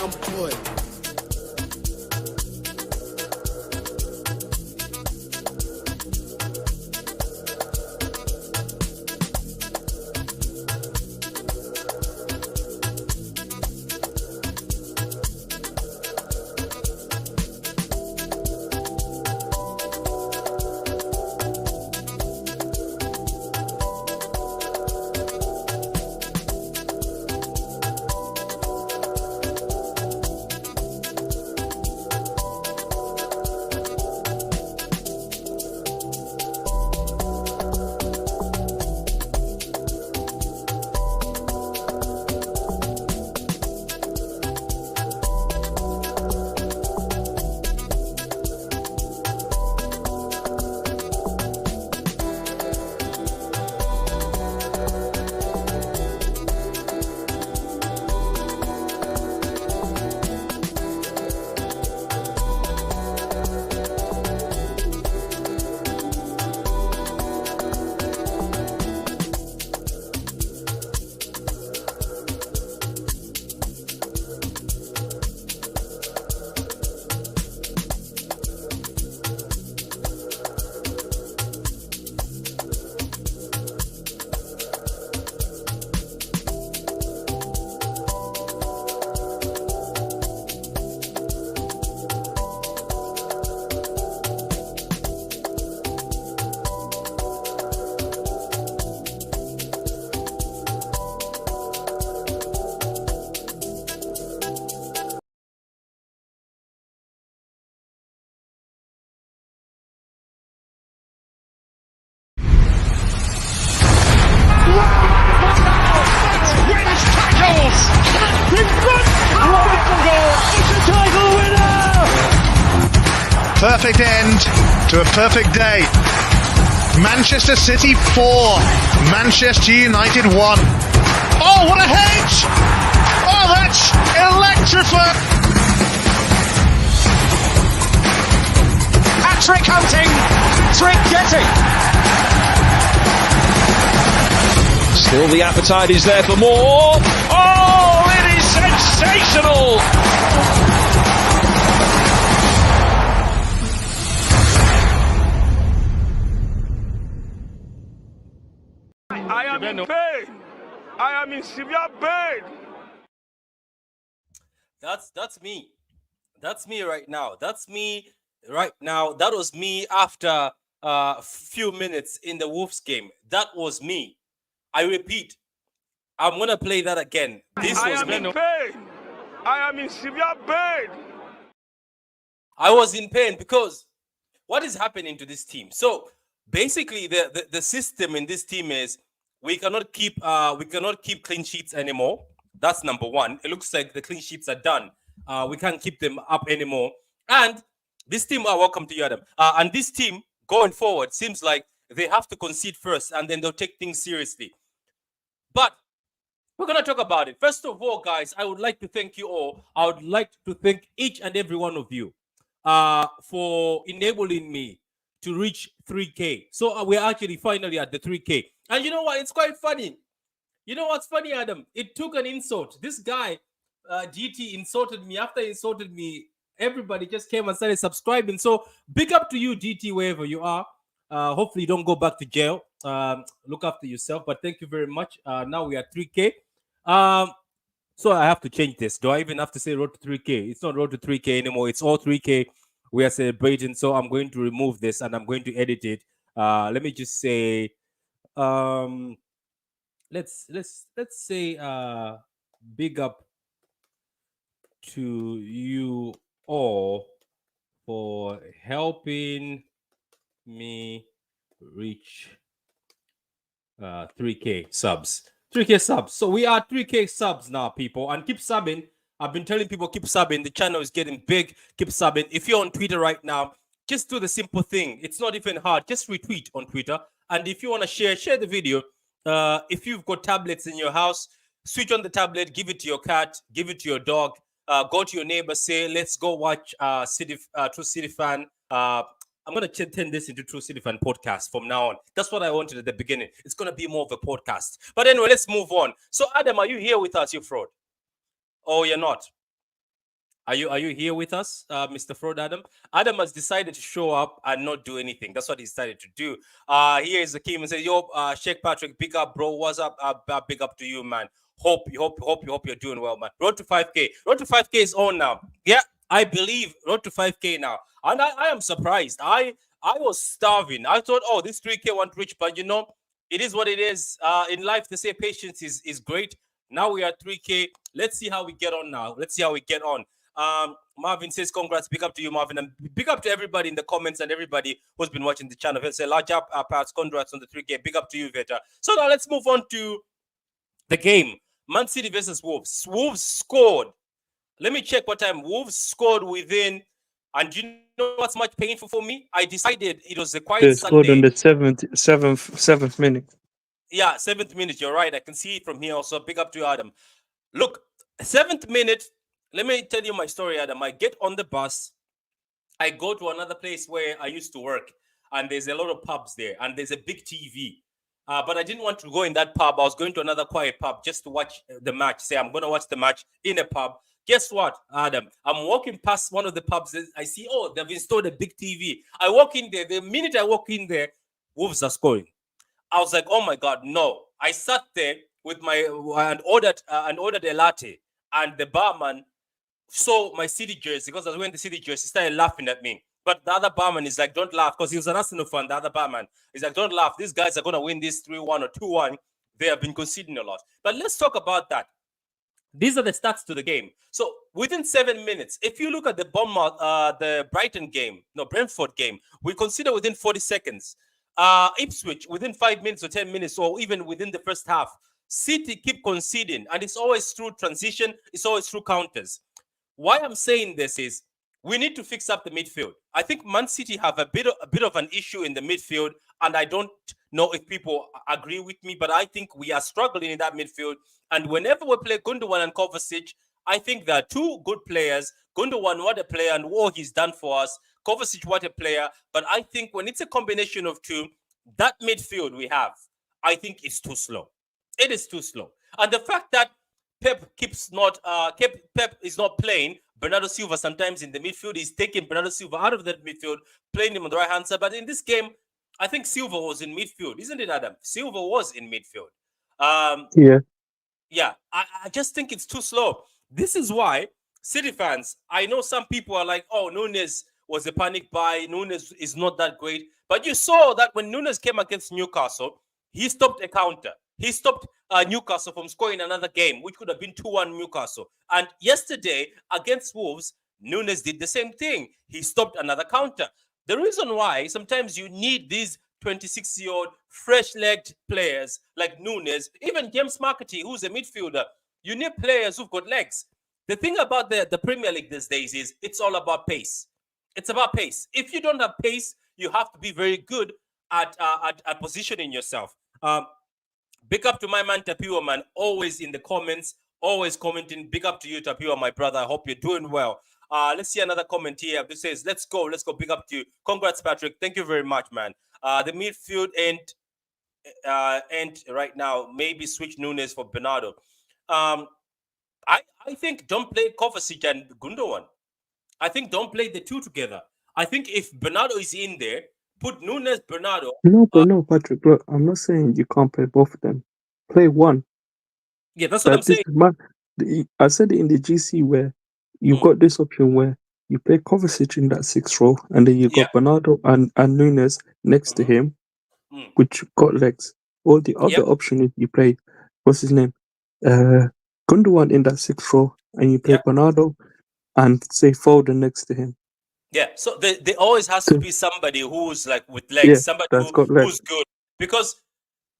young boy. Perfect end to a perfect day. Manchester City 4, Manchester United 1. Oh, what a hedge! Oh, that's electrifying! Hat-trick hunting, trick getting. Still the appetite is there for more. Oh, it is sensational! I am in pain. I am in severe pain. That's me. That's me right now. That's me right now. That was me after a few minutes in the Wolves game. That was me. I repeat, I'm gonna play that again. This I was am me. in pain. I am in severe pain. I was in pain because what is happening to this team? So basically, the system in this team is we cannot keep clean sheets anymore. That's number one. It looks like the clean sheets are done. We can't keep them up anymore. And this team, welcome to you, Adam. And this team going forward seems like they have to concede first, and then they'll take things seriously. But we're going to talk about it. First of all, guys, I would like to thank you all. I would like to thank each and every one of you for enabling me to reach 3K. So we're actually finally at the 3K. And you know what? It's quite funny. You know what's funny, Adam? It took an insult. This guy, GT, insulted me. After he insulted me, everybody just came and started subscribing. So big up to you, GT, wherever you are. Hopefully you don't go back to jail. Look after yourself. But thank you very much. Now we are 3K. So I have to change this. Do I even have to say road to 3K? It's not road to 3K anymore. It's all 3K. We are celebrating. So I'm going to remove this and I'm going to edit it. Let me just say, let's say big up to you all for helping me reach 3K subs. 3K subs. So we are 3K subs now, people. And keep subbing. I've been telling people keep subbing. The channel is getting big. Keep subbing. If you're on Twitter right now, just do the simple thing. It's not even hard. Just retweet on Twitter. And if you want to share the video. If you've got tablets in your house, switch on the tablet, give it to your cat, give it to your dog, go to your neighbor, say, let's go watch True City Fan. I'm going to turn this into True City Fan podcast from now on. That's what I wanted at the beginning. It's going to be more of a podcast. But anyway, let's move on. So, Adam, are you here with us, you fraud? Oh, you're not. Are you here with us, Mr. Fraud Adam? Adam has decided to show up and not do anything. That's what he decided to do. Here is the key and says, "Yo, Sheikh Patrick, big up, bro. What's up? Big up to you, man. Hope you're doing well, man. Road to 5K. Road to 5K is on now. Yeah, I believe road to 5K now, and I am surprised. I was starving. I thought, oh, this 3K won't reach, but you know, it is what it is. In life, they say patience is great. Now we are 3K. Let's see how we get on now. Let's see how we get on. Marvin says, congrats, big up to you, Marvin, and big up to everybody in the comments and everybody who's been watching the channel. He'll say, large up, perhaps, congrats on the 3K. Big up to you, Veta. So now let's move on to the game. Man City versus Wolves. Wolves scored. Let me check what time. Wolves scored within, and you know what's much painful for me? I decided it was a quiet Sunday. Scored on the seventh minute. Yeah, 7th minute. You're right. I can see it from here also. Big up to you, Adam. Look, 7th minute. Let me tell you my story, Adam. I get on the bus. I go to another place where I used to work, and there's a lot of pubs there, and there's a big TV. But I didn't want to go in that pub. I was going to another quiet pub just to watch the match. Say, I'm going to watch the match in a pub. Guess what, Adam? I'm walking past one of the pubs. I see, oh, they've installed a big TV. I walk in there. The minute I walk in there, Wolves are scoring. I was like, oh my God, no. I sat there with and ordered a latte, and the barman saw my City jersey because I was wearing the City jersey. He started laughing at me. But the other barman is like, don't laugh, because he was an Arsenal fan. The other barman is like, don't laugh. These guys are going to win this 3-1 or 2-1. They have been conceding a lot. But let's talk about that. These are the stats to the game. So within 7 minutes, if you look at the Brentford game, we consider within 40 seconds. Ipswich within 5 minutes or 10 minutes, or even within the first half. City keep conceding, and it's always through transition. It's always through counters. Why I'm saying this is we need to fix up the midfield. I think Man City have a bit of an issue in the midfield, and I don't know if people agree with me, but I think we are struggling in that midfield. And whenever we play Gundogan and Kovacic, I think there are two good players. Gundogan, what a player, and what he's done for us. Kovacic, what a player. But I think when it's a combination of two, that midfield we have, I think it's too slow. It is too slow. And the fact that Pep is not playing Bernardo Silva sometimes in the midfield, he's taking Bernardo Silva out of that midfield, playing him on the right hand side. But in this game, I think Silva was in midfield, isn't it, Adam? Silva was in midfield. Yeah. I just think it's too slow. This is why City fans, I know some people are like, oh, Nunes was a panic buy. Nunes is not that great. But you saw that when Nunes came against Newcastle, he stopped a counter. He stopped Newcastle from scoring another game, which could have been 2-1 Newcastle. And yesterday, against Wolves, Nunes did the same thing. He stopped another counter. The reason why sometimes you need these 26-year-old, fresh-legged players like Nunes, even James McAtee, who's a midfielder, you need players who've got legs. The thing about the Premier League these days is it's all about pace. It's about pace. If you don't have pace, you have to be very good at positioning yourself. Big up to my man Tapiwa, man. Always in the comments, always commenting. Big up to you, Tapiwa, my brother. I hope you're doing well. Let's see another comment here. This says, let's go. Big up to you. Congrats, Patrick. Thank you very much, man. The midfield end right now. Maybe switch Nunes for Bernardo. I think don't play Kovacic and Gundogan. I think don't play the two together. I think if Bernardo is in there, put Nunes, Bernardo. No, Patrick. Look, I'm not saying you can't play both of them. Play one. Yeah, that's what I'm saying. I said it in the GC where you've got this option where you play Kovacic in that 6th row, and then you got Bernardo and Nunes next to him, which got legs. Or the other option is you play, what's his name? Gundogan in that 6th row, and you play Bernardo and say Foden next to him. Yeah, so there always has to be somebody who's like with legs, somebody who's good. Because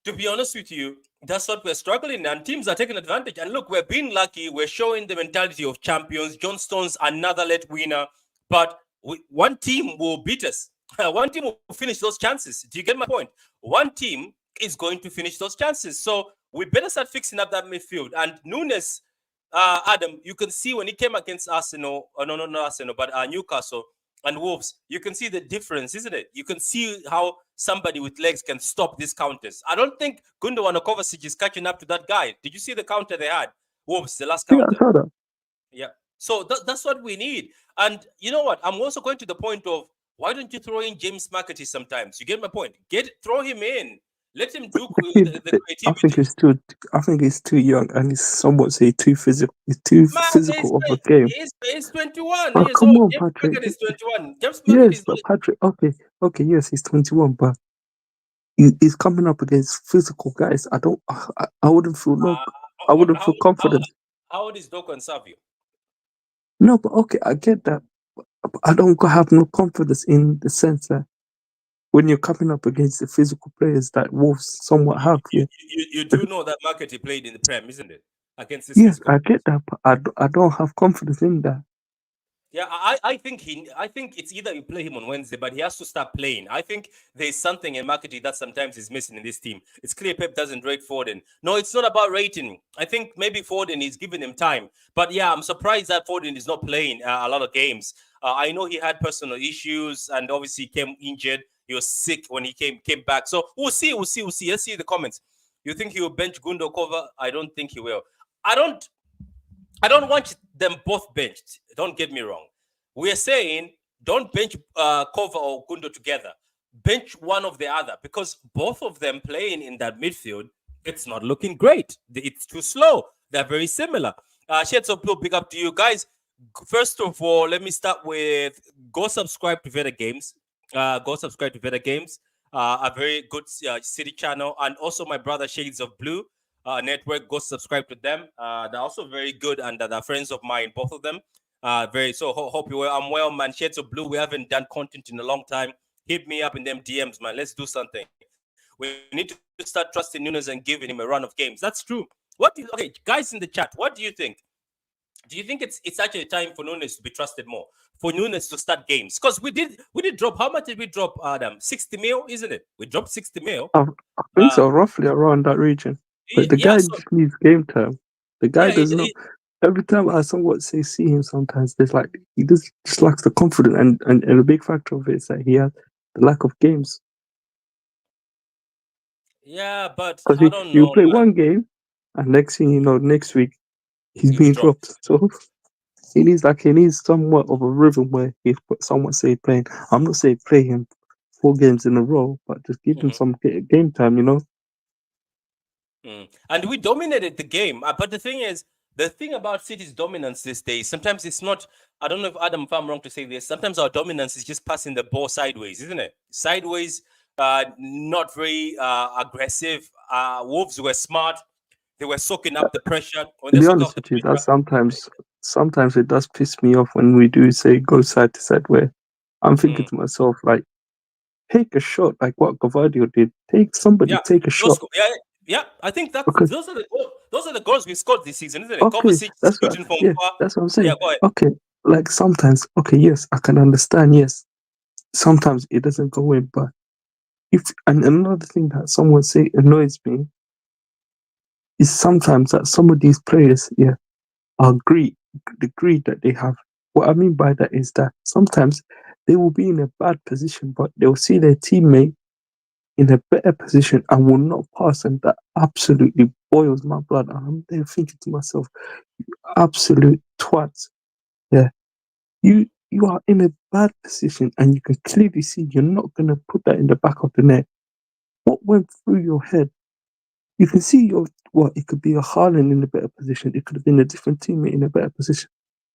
to be honest with you, that's what we're struggling, and teams are taking advantage. And look, we're being lucky. We're showing the mentality of champions. John Stones, another late winner, but one team will beat us. One team will finish those chances. Do you get my point? One team is going to finish those chances. So we better start fixing up that midfield. And Nunes, Adam, you can see when he came against Arsenal, not Arsenal, but Newcastle and Wolves, you can see the difference, isn't it? You can see how somebody with legs can stop these counters. I don't think Gundogan or Kovacic is catching up to that guy. Did you see the counter they had? Wolves, the last counter. Yeah, I saw that. Yeah. So that's what we need. And you know what? I'm also going to the point of why don't you throw in James McAtee sometimes? You get my point. Throw him in. Let him do The kid, the I think creativity. he's too. I think he's too young, and he's somewhat say too physical. He's too Man, physical of a game. he's 21 Oh, years come old. on, James Patrick. McAtee is 21. James McAtee Yes, is but not. Patrick. Okay, yes, he's 21, but he's coming up against physical guys. I wouldn't feel no. I wouldn't How, feel confident. how old is Doku and Savio? No, but okay, I get that. But I don't have no confidence in the sense that when you're coming up against the physical players that Wolves somewhat have. Yeah, You do know that McAtee played in the Prem, isn't it? Against this yes, physical. I get that, but I don't have confidence in that. Yeah, I think it's either you play him on Wednesday, but he has to start playing. I think there's something in McAtee that sometimes is missing in this team. It's clear Pep doesn't rate Foden. No, it's not about rating. I think maybe Foden is giving him time. But yeah, I'm surprised that Foden is not playing a lot of games. I know he had personal issues and obviously came injured. He was sick when he came back. So we'll see. Let's see the comments. You think he will bench Gundo cover? I don't think he will. I don't I don't want them both benched. Don't get me wrong. We're saying don't bench Kova or Gundo together. Bench one of the other because both of them playing in that midfield, it's not looking great. It's too slow. They're very similar. Shades of Blue, big up to you guys. First of all, let me start with go subscribe to Veda Games. Go subscribe to Veda Games, a very good city channel, and also my brother Shades of Blue network. Go subscribe to them. They're also very good and they're friends of mine, both of them. Hope you well. I'm well, man. Shades of Blue. We haven't done content in a long time. Hit me up in them DMs, man. Let's do something. We need to start trusting Nunes and giving him a run of games. That's true. Okay, guys in the chat, what do you think? Do you think it's actually time for Nunes to be trusted more? For Nunes to start games? Because we did drop, how much did we drop, Adam? 60 mil, isn't it? We dropped 60 mil. I think so, roughly around that region. But the guy just needs game time. The guy does not. Every time I somewhat see him, sometimes there's like he just lacks the confidence, and a big factor of it is that he has the lack of games. Yeah, but Because I don't you know, play man. one game, and next thing you know, next week he's being dropped. So he needs somewhat of a rhythm where he someone say playing. I'm not saying play him 4 games in a row, but just give him some game time. And we dominated the game. But the thing about City's dominance these days, sometimes it's not, I don't know if Adam, if I'm wrong to say this, sometimes our dominance is just passing the ball sideways, isn't it? Sideways, not very aggressive. Wolves were smart. They were soaking up the pressure. To be honest with you, that sometimes it does piss me off when we do say go side to side, where I'm thinking to myself, like, take a shot like what Gavardio did. Take a shot. Yeah, I think because, those are the goals we scored this season, isn't it? okay, that's what I'm saying. Yeah, go ahead. Okay, like sometimes, okay, yes, I can understand. Yes, sometimes it doesn't go in, but and another thing that someone say annoys me is sometimes that some of these players, are the greed that they have. What I mean by that is that sometimes they will be in a bad position, but they'll see their teammate in a better position and will not pass, and that absolutely boils my blood. And I'm there thinking to myself, you absolute twats. Yeah. You are in a bad position and you can clearly see you're not gonna put that in the back of the net. What went through your head? You can see it could be a Haaland in a better position, it could have been a different teammate in a better position.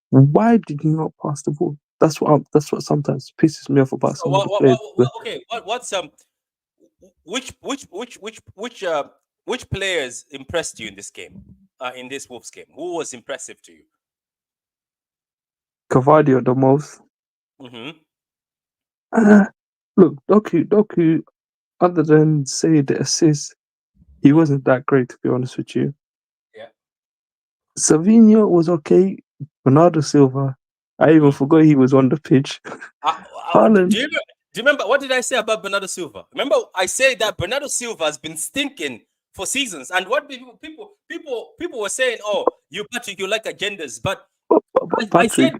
Why did you not pass the ball? That's what sometimes pisses me off about some of the players. Which players impressed you in this game? In this Wolves game, who was impressive to you? Gavardio the most. Look, Doku. Other than say the assist, he wasn't that great, to be honest with you. Yeah. Savinho was okay. Bernardo Silva, I even forgot he was on the pitch. Do you remember what did I say about Bernardo Silva? Remember, I said that Bernardo Silva has been stinking for seasons, and what people were saying, "Oh, Patrick, you like agendas," but Patrick,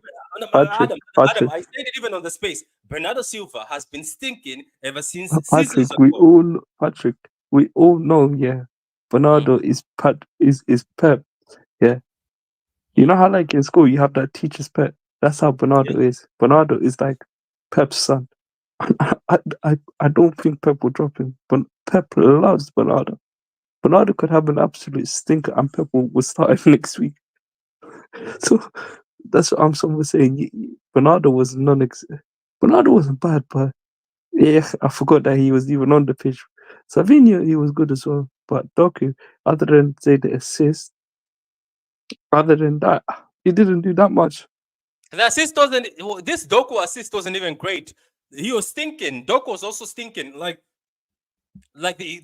Adam, I said it even on the space. Bernardo Silva has been stinking ever since seasons ago. We all know, yeah. Bernardo is Pep, yeah. You know how like in school you have that teacher's pet? That's how Bernardo is. Bernardo is like Pep's son. I don't think Pep will drop him, but Pep loves Bernardo. Bernardo could have an absolute stinker and Pep will start him next week. So that's what I'm someone saying. Bernardo was Bernardo wasn't bad, but yeah, I forgot that he was even on the pitch. Savinho, he was good as well. But Doku, other than say the assist, other than that, he didn't do that much. The assist wasn't. This Doku assist wasn't even great. He was stinking. Doku was also stinking. Like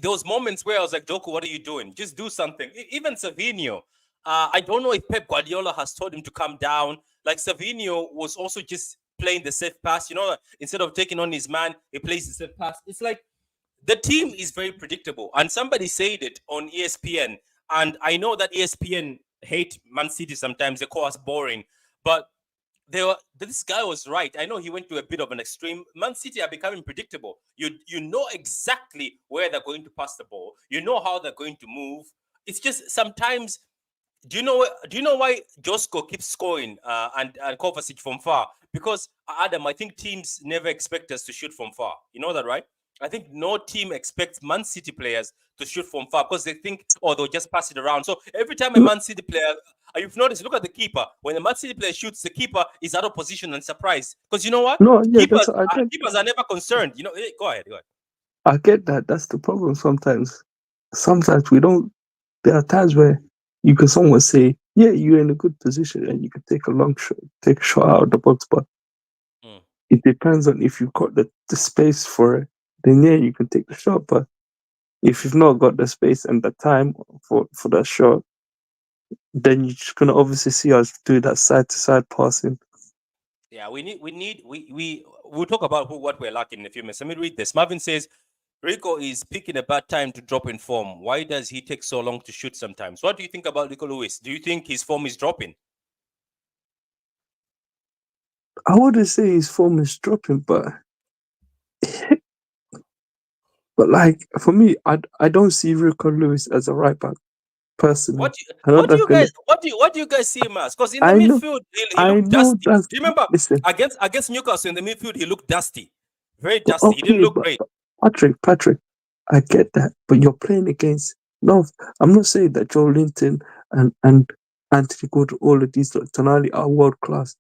those moments where I was like, Doku, what are you doing? Just do something. Even Savinho. I don't know if Pep Guardiola has told him to come down. Like Savinho was also just playing the safe pass. You know, instead of taking on his man, he plays the safe pass. It's like the team is very predictable. And somebody said it on ESPN. And I know that ESPN hate Man City sometimes. They call us boring. But this guy was right. I know he went to a bit of an extreme. Man City are becoming predictable. You know exactly where they're going to pass the ball. You know how they're going to move. It's just sometimes. Do you know why Josko keeps scoring and Kovacic from far? Because Adam, I think teams never expect us to shoot from far. You know that, right? I think no team expects Man City players to shoot from far because they think, oh, they'll just pass it around. So every time a Man City player, you've noticed, look at the keeper. When the Man City player shoots, the keeper is out of position and surprised. Because you know what? No, yeah, Keepers, I get. keepers are never concerned. You know, go ahead. I get that. That's the problem sometimes. Sometimes we don't. There are times where you can someone say, yeah, you're in a good position and you can take a long shot, take a shot out of the box, but it depends on if you've got the space for it. Then yeah, you can take the shot. But if you've not got the space and the time for that shot, then you're just gonna obviously see us do that side to side passing. Yeah, we'll talk about what we're lacking in a few minutes. Let me read this. Marvin says Rico is picking a bad time to drop in form. Why does he take so long to shoot sometimes? What do you think about Rico Lewis? Do you think his form is dropping? I wouldn't say his form is dropping, but like for me, I don't see Rico Lewis as a right back personally. What do you guys see him as? Because in the midfield, he looked dusty. Do you remember against Newcastle in the midfield, he looked dusty, very dusty. Okay, he didn't look great. Patrick, I get that, but you're playing against. No, I'm not saying that Joe Linton and Anthony Gordon, all of these Tonali are world class.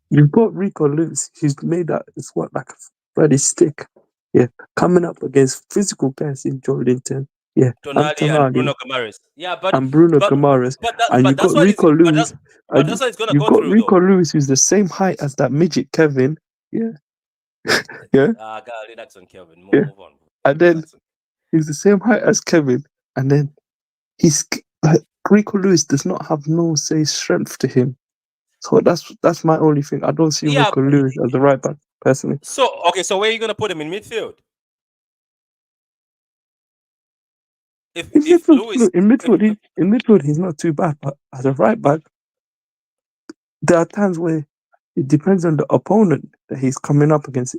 You've got Rico Lewis. He's made that. It's what like a Freddy stick. Yeah, coming up against physical guys in Joe Linton. Yeah, Tonali and Bruno Guimaraes. Yeah, and Bruno Guimaraes. And you got Rico Lewis. But that's what it's gonna you go got through. Rico Lewis, who's the same height as that midget Kevin. Yeah. Yeah. God, relax on Kevin. Move on. And then he's the same height as Kevin. And then he's like Rico Lewis does not have no strength to him. So that's my only thing. I don't see Rico Lewis as the right back personally. So so where are you gonna put him in midfield? In midfield, he's not too bad, but as a right back, there are times where it depends on the opponent that he's coming up against.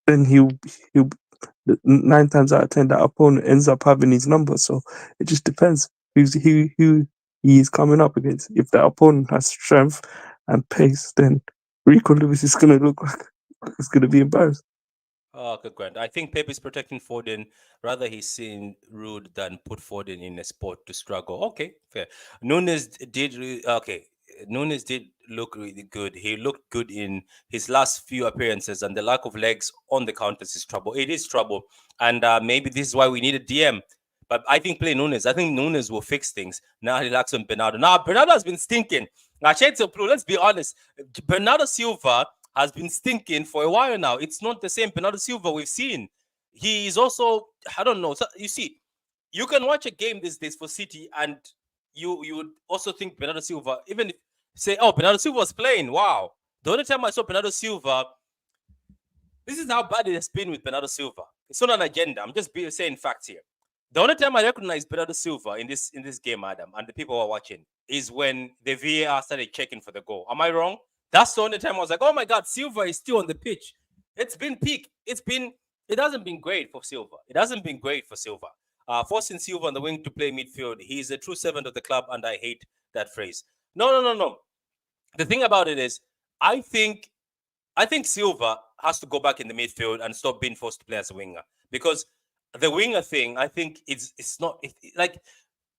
Then he'll 9 times out of 10 that opponent ends up having his number. So it just depends who he is coming up against. If the opponent has strength and pace, then Rico Lewis is gonna look like it's gonna be embarrassed. Oh, good grand. I think Pep is protecting Foden. Rather, he's seen rude than put Foden in a spot to struggle. Okay, fair. Nunes did look really good. He looked good in his last few appearances, and the lack of legs on the counters is trouble. It is trouble, and maybe this is why we need a DM. But I think play Nunes. I think Nunes will fix things. Now relax on Bernardo. Now Bernardo has been stinking. Now, let's be honest. Bernardo Silva has been stinking for a while now. It's not the same Bernardo Silva we've seen. He is also, I don't know. So, you see, you can watch a game these days for City and you would also think Bernardo Silva, even if say, oh, Bernardo Silva was playing. Wow. The only time I saw Bernardo Silva, this is how bad it has been with Bernardo Silva. It's not an agenda. I'm just saying facts here. The only time I recognize Bernardo Silva in this game, Adam, and the people who are watching, is when the VAR started checking for the goal. Am I wrong? That's the only time I was like, oh my God, Silva is still on the pitch. It's been peak. It hasn't been great for Silva. Forcing Silva on the wing to play midfield. He's a true servant of the club, and I hate that phrase. No. The thing about it is, I think Silva has to go back in the midfield and stop being forced to play as a winger, because the winger thing, I think it's not like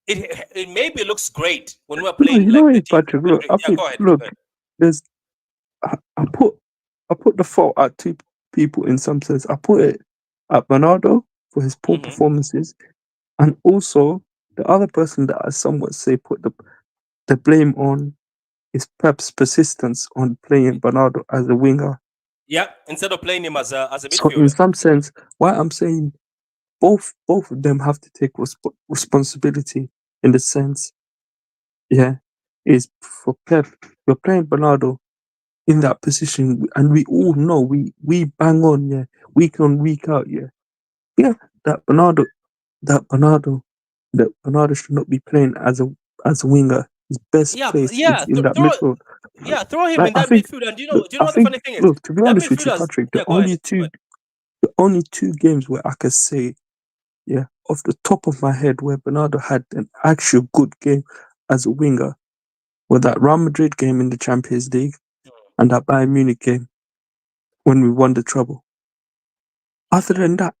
it maybe looks great when we're No, playing you like know the what, team. Patrick. Look, I Yeah, think go ahead. look, there's I put the fault at two people in some sense. I put it at Bernardo for his poor performances, and also the other person that I somewhat say put the blame on is Pep's persistence on playing Bernardo as a winger. Yeah, instead of playing him as a So in midfielder. some sense, why I'm saying both of them have to take responsibility in the sense, yeah, is for Pep. You're playing Bernardo in that position, and we all know we bang on, yeah, week on week out, yeah, that Bernardo should not be playing as a winger. His best place is in that midfield. Throw him Like in that midfield. And do you know I what the funny think, thing is? look, to be That honest with you, midfielders. Patrick, Yeah, go ahead. the only two games where I could say, yeah, off the top of my head, where Bernardo had an actual good game as a winger, were that Real Madrid game in the Champions League and that Bayern Munich game when we won the treble. Other than that,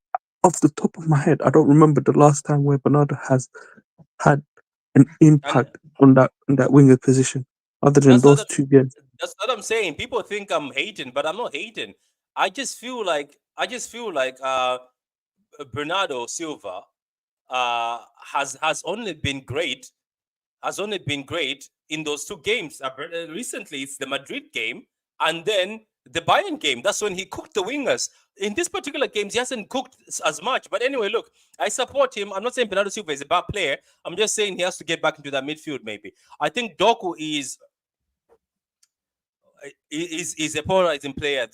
off the top of my head, I don't remember the last time where Bernardo has had an impact on that winger position, other than That's those what two games. that's what I'm saying. People think I'm hating, but I'm not hating. I just feel like Bernardo Silva has only been great in those two games. Recently, it's the Madrid game and then the Bayern game. That's when he cooked the wingers. In this particular games, he hasn't cooked as much. But anyway, look, I support him. I'm not saying Bernardo Silva is a bad player. I'm just saying he has to get back into that midfield. Maybe I think Doku is a polarizing player.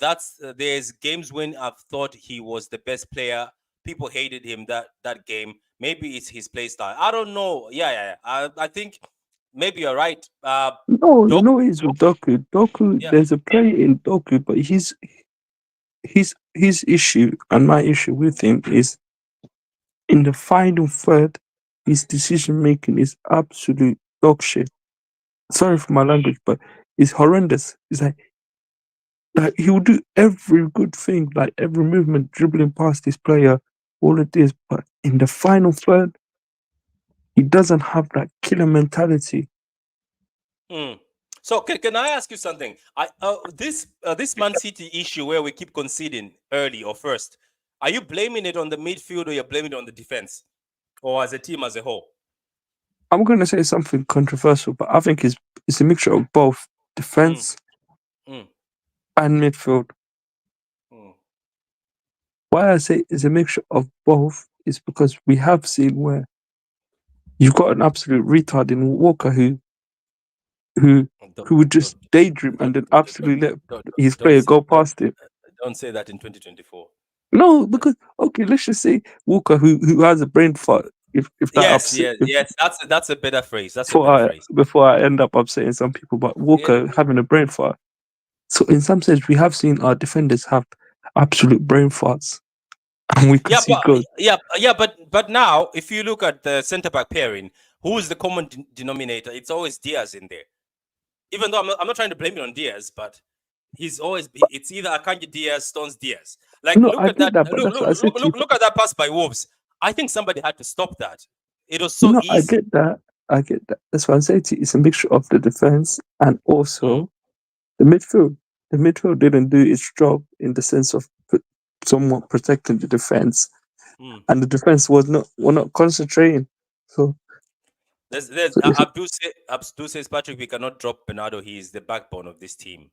There's games when I've thought he was the best player. People hated him that game. Maybe it's his play style. I don't know. Yeah. I think maybe you're right. No, you Doku, know he's with Doku. yeah. There's a play in Doku, but his issue and my issue with him is in the final third, his decision making is absolute dog shit. Sorry for my language, but it's horrendous. It's like he will do every good thing, like every movement, dribbling past his player, all of this, but in the final third, he doesn't have that killer mentality. So can I ask you something? This Man City issue where we keep conceding early or first, are you blaming it on the midfield or you're blaming it on the defense, or as a team as a whole? I'm going to say something controversial, but I think it's a mixture of both defense and midfield. Why I say it's a mixture of both is because we have seen where you've got an absolute retard in Walker who would just daydream and then absolutely let his player go past him. Don't say that in 2024. No, because okay, let's just say Walker who has a brain fart. If that upset, yes, that's a better phrase. That's a better phrase. Before I end up upsetting some people, but Walker having a brain fart. So in some sense, we have seen our defenders have absolute brain farts, and we could see goals. But now if you look at the centre back pairing, who is the common denominator? It's always Diaz in there. Even though I'm not trying to blame it on Diaz, but it's either Akanji Diaz, Stones Diaz. Like No, look I at get that. but that's what I said to you. Look at that pass by Wolves. I think somebody had to stop that. It was so easy. I get that. That's what I'm saying to you. It's a mixture of the defense and also the midfield. The midfield didn't do its job in the sense of somewhat protecting the defense, and the defense were not concentrating. So Abdul says, Patrick, we cannot drop Bernardo. He is the backbone of this team.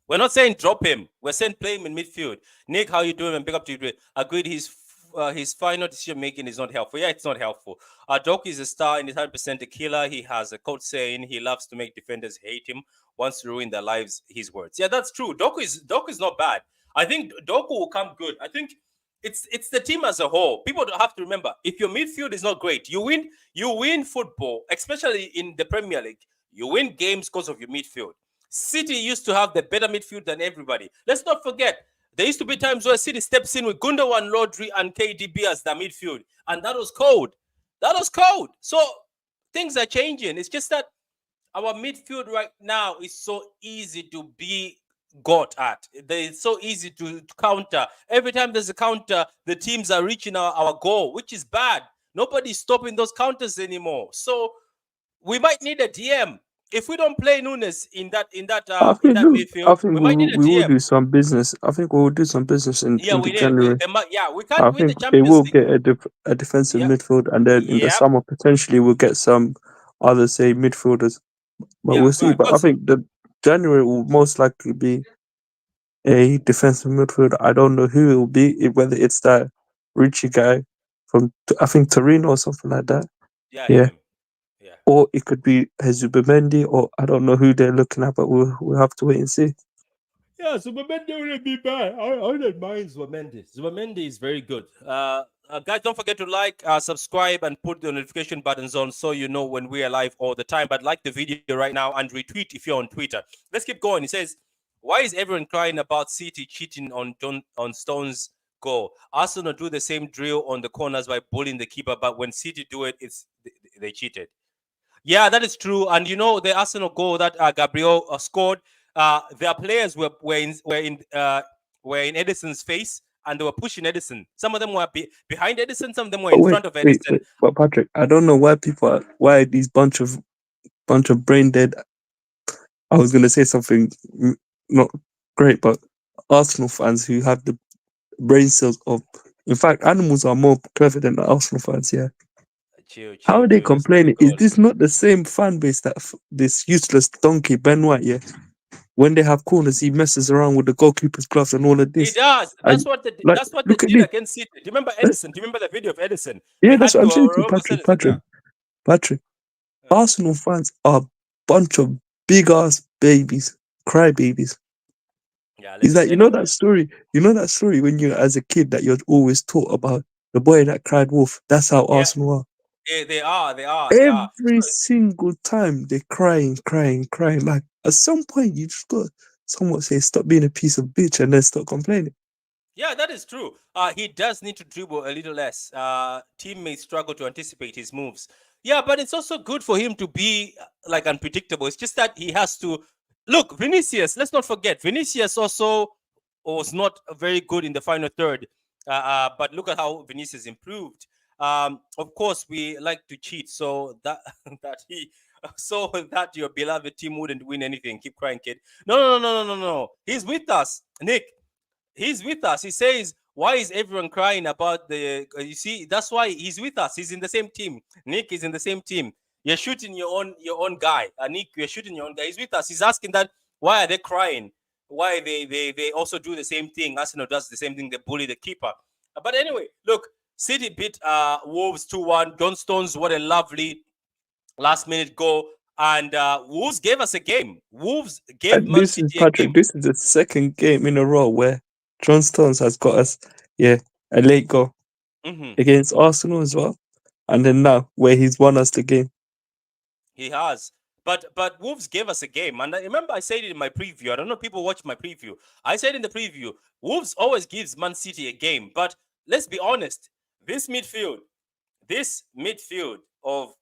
We're not saying drop him. We're saying play him in midfield. Nick, how you doing? And big up to you. Agreed. His final decision making is not helpful. Yeah, it's not helpful. Doku is a star and he's 100% a killer. He has a quote saying he loves to make defenders hate him. Wants to ruin their lives. His words. Yeah, that's true. Doku is not bad. I think Doku will come good. I think it's the team as a whole. People don't have to remember, if your midfield is not great, you win football, especially in the Premier League. You win games because of your midfield. City used to have the better midfield than everybody. Let's not forget, there used to be times where City steps in with Gundogan, Rodri, and KDB as their midfield, and that was cold. So things are changing. It's just that our midfield right now is so easy to be got at. It's so easy to counter. Every time there's a counter, the teams are reaching our goal, which is bad. Nobody's stopping those counters anymore. So we might need a DM. If we don't play Nunes in that I think look, I midfield, think we might need a we will DM. do some business. I think we will do some business Yeah, in the we did. We, January. they might, yeah, we I can't win the think they Champions will League. get a defensive Yeah, midfield, and then in the yeah, summer potentially we'll get some other say midfielders. But yeah. we'll see. But I Because think the January will most likely be a defensive midfield. I don't know who it will be, whether it's that Richie guy from I think Torino or something like that. yeah, Yeah. him. Yeah. Or it could be Zubimendi, or I don't know who they're looking at, but we'll have to wait and see. Yeah, Zubamendi wouldn't be bad. I don't mind Zubamendi. Zubamendi is very good. Guys, don't forget to like, subscribe, and put the notification buttons on so you know when we are live all the time. But like the video right now and retweet if you're on Twitter. Let's keep going. It says, "Why is everyone crying about City cheating on Stones' goal? Arsenal do the same drill on the corners by bullying the keeper, but when City do it, they cheated." Yeah, that is true. And you know the Arsenal goal that Gabriel scored. Their players were in Edison's face, and they were pushing Edison. Some of them were behind Edison. Some of them were in front of Edison. But Patrick, I don't know why these bunch of brain dead. I was gonna say something not great, but Arsenal fans who have the brain cells of. In fact, animals are more clever than the Arsenal fans. Yeah. Chill. How are they That's what complaining? we Is call it. this not the same fan base that this useless donkey Ben White? Yeah. When they have corners, he messes around with the goalkeeper's gloves and all of He this. does. And That's what they look at did this. against City. Do you remember Edison? Do you remember the video of Edison? Yeah, We that's had what to I'm saying to you, remember Edison. Patrick. Arsenal fans are a bunch of big ass babies, cry babies. Yeah, It's like, you know anyway. that story? You know that story when you're as a kid that you're always taught about the boy that cried wolf? That's how Yeah, Arsenal are. they are. Every single time they're crying. Like at some point you just got somewhat say stop being a piece of bitch and then stop complaining. Yeah, that is true. He does need to dribble a little less. Teammates struggle to anticipate his moves. Yeah, but it's also good for him to be like unpredictable. It's just that he has to look. Vinicius, let's not forget, Vinicius also was not very good in the final third. But look at how Vinicius improved. Of course, we like to cheat, so that that your beloved team wouldn't win anything. Keep crying, kid. No. He's with us, Nick. He's with us. He says, "Why is everyone crying about the?" You see, that's why he's with us. He's in the same team. Nick is in the same team. You're shooting your own guy. Nick, you're shooting your own guy. He's with us. He's asking that why are they crying? Why they also do the same thing? Arsenal does the same thing. They bully the keeper. But anyway, look, City beat Wolves 2-1. John Stones, what a lovely last minute goal. And Wolves gave us a game. Wolves gave Man This is City a Patrick. game. This is the second game in a row where John Stones has got us, a late goal against Arsenal as well, and then now where he's won us the game. He has. But Wolves gave us a game. And I remember I said it in my preview. I don't know if people watch my preview. I said in the preview, Wolves always gives Man City a game. But let's be honest, this midfield of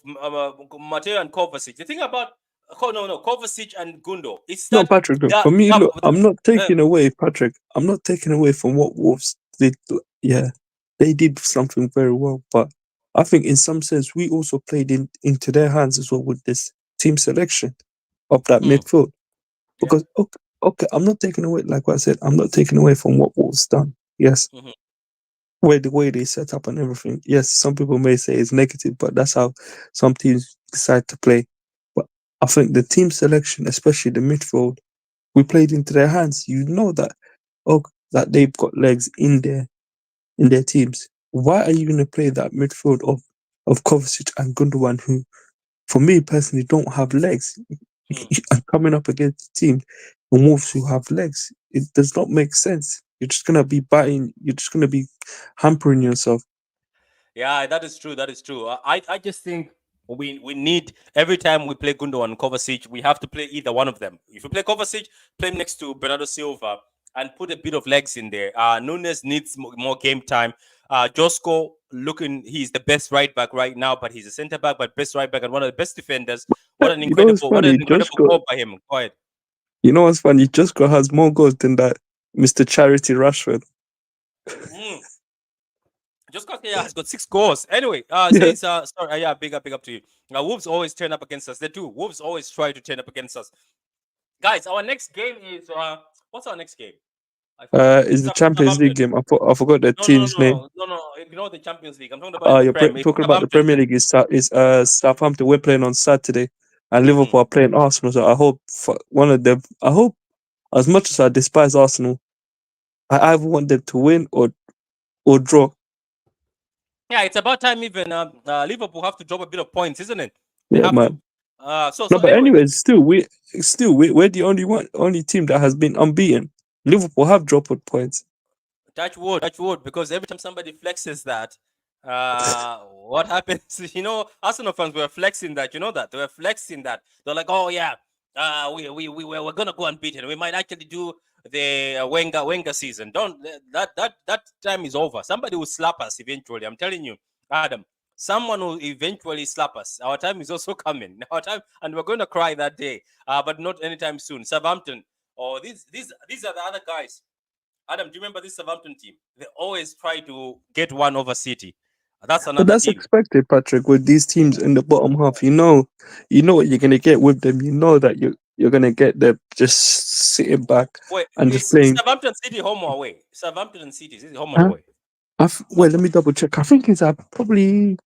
Mateo and Kovacic. The thing about Kovacic and Gundo, it's No, that Patrick. Look, for me, look, I'm not uh, taking away, Patrick. I'm not taking away from what Wolves did. Yeah, they did something very well, but I think in some sense we also played into their hands as well with this team selection of that midfield. yeah. Because okay, I'm not taking away, like what I said, I'm not taking away from what Wolves done. Yes, where the way they set up and everything. Yes, some people may say it's negative, but that's how some teams decide to play. But I think the team selection, especially the midfield, we played into their hands. You know that that they've got legs in their teams. Why are you going to play that midfield of Kovacic and Gundogan, who, for me personally, don't have legs? And coming up against a team and Wolves who have legs, it does not make sense. You're just gonna be biting. You're just gonna be hampering yourself. Yeah, that is true. I just think we need every time we play Gundo and Kovacic, we have to play either one of them. If you play Kovacic, play him next to Bernardo Silva and put a bit of legs in there. Nunes needs more game time. Josko looking. He's the best right back right now, but he's a centre back, but best right back and one of the best defenders. You know what's What an funny? incredible goal by him. Go ahead. You know what's funny? Josko has more goals than that Mr. Charity Rashford. Mm. Just because has got 6 goals. Anyway, Yeah. says sorry, yeah, big up to you. Wolves always turn up against us. They do. Wolves always try to turn up against us. Guys, our next game is what's our next game? I forgot. Is the Champions League game? I forgot the team's name. No. Ignore the Champions League. I'm talking about in the You're Prem. It's talking about the Southampton. Premier League. Is Southampton. We're playing on Saturday, and Liverpool are playing Arsenal. So I hope one of them. I hope, as much as I despise Arsenal, I either want them to win or draw. Yeah, it's about time even Liverpool have to drop a bit of points, isn't it? They Yeah, have man. to. But anyways, we're the only team that has been unbeaten. Liverpool have dropped points. Touch wood, because every time somebody flexes that, what happens? You know, Arsenal fans were flexing that. You know that they were flexing that. They're like, oh yeah, we're gonna go unbeaten. We might actually do the Wenger season. Don't that time is over. Somebody will slap us eventually. I'm telling you, Adam. Someone will eventually slap us. Our time is also coming. Our time, and we're going to cry that day. But not anytime soon. Southampton. Oh, these are the other guys. Adam, do you remember this Southampton team? They always try to get one over City. That's another But that's team. expected, Patrick. With these teams in the bottom half, you know what you're gonna get with them. You know that you're gonna get them just sitting back and just playing. Southampton City home or away? Southampton and City, is it home or away? Wait, let me double check. I think it's probably.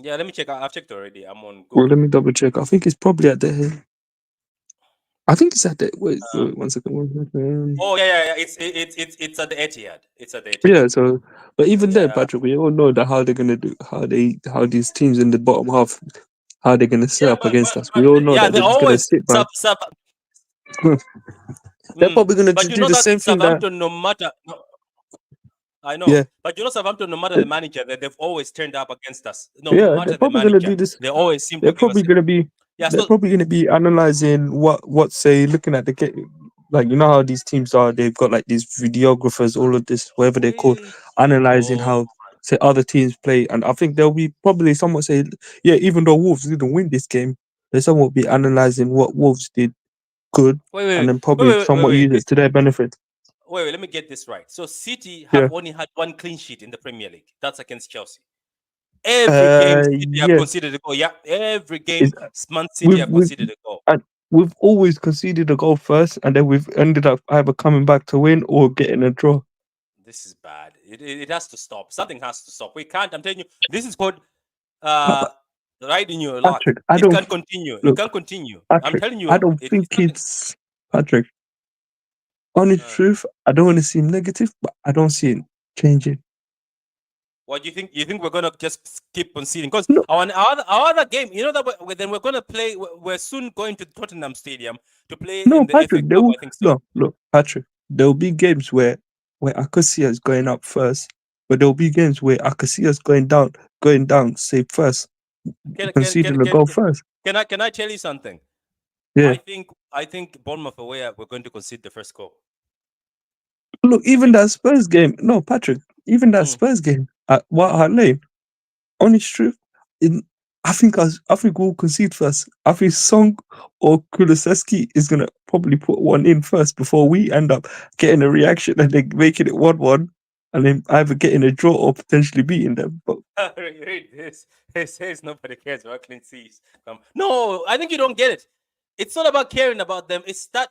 Yeah, let me check. I've checked already. I'm on Google. Well, let me double check. I think it's probably at the. I think it's at the. Wait, 1 second. 1 second. Oh yeah. It's at the Etihad. It's at the Etihad. Yeah. So, but even then, Patrick, we all know that how they're gonna do, how these teams in the bottom half, how they're gonna set up against us. We all know that they're just gonna sit back. They're probably gonna just do the same thing. Southampton, no matter. I know, yeah. But you know, Southampton, no matter the manager, they've always turned up against us. No matter they're the probably manager, gonna do this. They always seem They're to give probably us. gonna be. Yeah, they're probably gonna be analyzing what say looking at the game. Like, you know how these teams are. They've got like these videographers, all of this, whatever they're called, analyzing how say other teams play. And I think there'll be probably someone say, yeah, even though Wolves didn't win this game, there's someone will be analyzing what Wolves did good, and then probably somewhat use it to their benefit. Wait, let me get this right. So City have only had 1 clean sheet in the Premier League. That's against Chelsea. Every game City have conceded a goal. Yeah, every game Man City have conceded a goal. And we've always conceded a goal first, and then we've ended up either coming back to win or getting a draw. This is bad. It has to stop. Something has to stop. We can't. I'm telling you, this is called riding your luck. It can't continue. It can't continue. Patrick, I'm telling you, I don't think it's Patrick. Honest truth, I don't want to seem negative, but I don't see it changing. What do you think? You think we're gonna just keep conceding? Because our other game, you know that then we're gonna play. We're soon going to Tottenham Stadium to play in the Patrick, FA Cup. I think so. Look, Patrick. There will be games where I could see us going up first, but there will be games where I could see us going down, say first, conceding the goal first. Can I tell you something? Yeah. I think Bournemouth away, we're going to concede the first goal. Look, even that Spurs game. No, Patrick. Even that Spurs game at White Hart Lane. Honest truth, I think we'll concede first. I think Song or Kulusevski is gonna probably put one in first before we end up getting a reaction and then making it 1-1, and then either getting a draw or potentially beating them. But read this. It says nobody cares about clean sheets. No, I think you don't get it. It's not about caring about them. It's that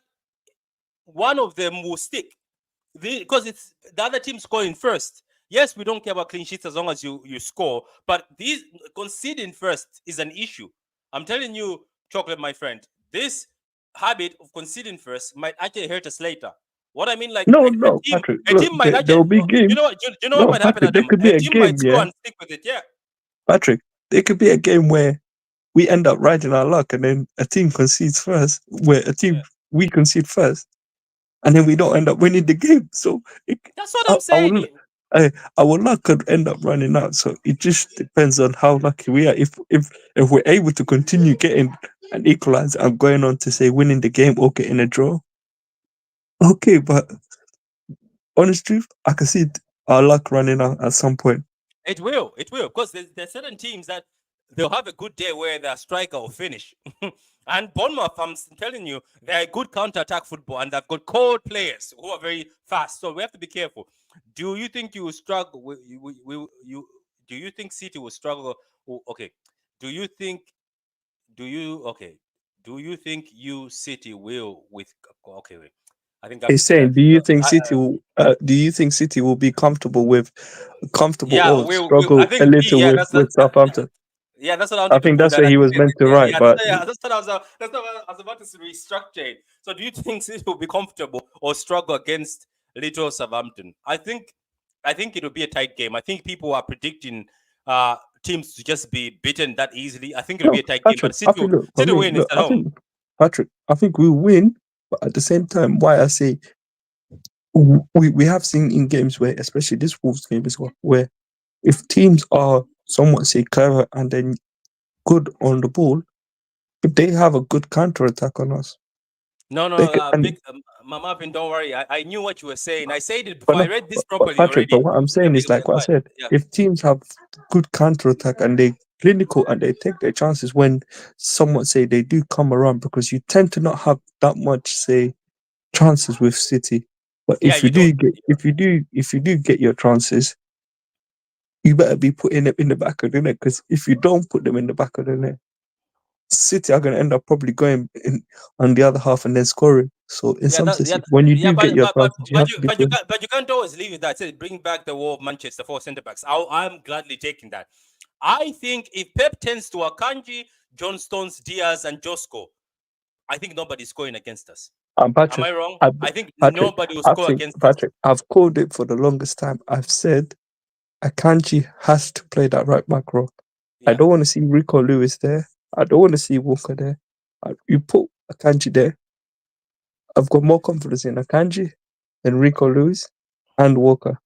one of them will stick. Because it's the other team scoring first. Yes, we don't care about clean sheets as long as you score, but these conceding first is an issue. I'm telling you, Chocolate, my friend, this habit of conceding first might actually hurt us later. What I mean, like no, team, Patrick, a team might actually. There'll be game. You know what might happen? There could be a game, might score and stick with it. Yeah, Patrick, there could be a game where we end up riding our luck, and then a team concedes first, where we concede first, and then we don't end up winning the game. So that's what I'm saying. Our luck could end up running out. So it just depends on how lucky we are. If we're able to continue getting an equalizer and going on to say winning the game or getting a draw, okay. But honest truth, I can see our luck running out at some point. It will, because there's certain teams that they'll have a good day where their striker will finish. And Bournemouth, I'm telling you, they're good counter-attack football, and they've got cold players who are very fast. So we have to be careful. Do you think you will struggle? Do you think City will struggle? Okay. Do you think you City will with? Okay, wait. I think I have He's to say saying, that. do you think City will be comfortable Yeah, or I struggle a think little yeah, with Southampton? yeah, that's what I I wanted to think put. that's That where I he think was meant to write, yeah, but that's what I was about to restructure it. So, do you think City will be comfortable or struggle against little Southampton? I think it will be a tight game. I think people are predicting teams to just be beaten that easily. I think it'll be a tight game, but City win is at home. I think we'll win, but at the same time, why I say we have seen in games where, especially this Wolves game as well, where if teams are somewhat say clever and then good on the ball, if they have a good counter attack on us, No, they can. Mama Pin, don't worry. I knew what you were saying. I said it But before. I no, read this but properly Patrick, but already. what I'm saying is like what I said. Yeah. If teams have good counter attack and they clinical and they take their chances when somewhat say they do come around, because you tend to not have that much say chances with City. But Yeah, if you you don't. if you do get your chances, you better be putting them in the back of the net, because if you don't put them in the back of the net, City are going to end up probably going in on the other half and then scoring. So in some senses, when you do get your chances, you have to be putting. But you can't always leave it that. Say, bring back the war of Manchester for centre backs. I'm gladly taking that. I think if Pep tends to Akanji, John Stones, Diaz, and Josco, I think nobody's scoring against us. Patrick, Am I wrong? I think Patrick, nobody will score against us. Patrick, I've called it for the longest time. I've said Akanji has to play that right back role. Yeah. I don't want to see Rico Lewis there. I don't want to see Walker there. You put Akanji there. I've got more confidence in Akanji than Rico Lewis and Walker.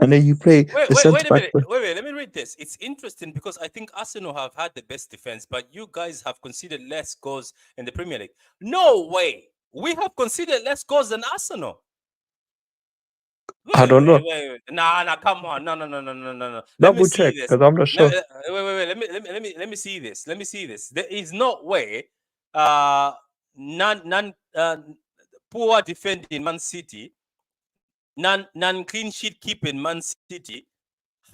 And then you play the centre back. Wait a minute. Let me read this. It's interesting because I think Arsenal have had the best defense, but you guys have conceded less goals in the Premier League. No way. We have conceded less goals than Arsenal. I don't know. Nah, come on. No. Double check, because I'm not sure. Wait. Let me see this. There is no way. Poor defending Man City, non clean sheet keeping Man City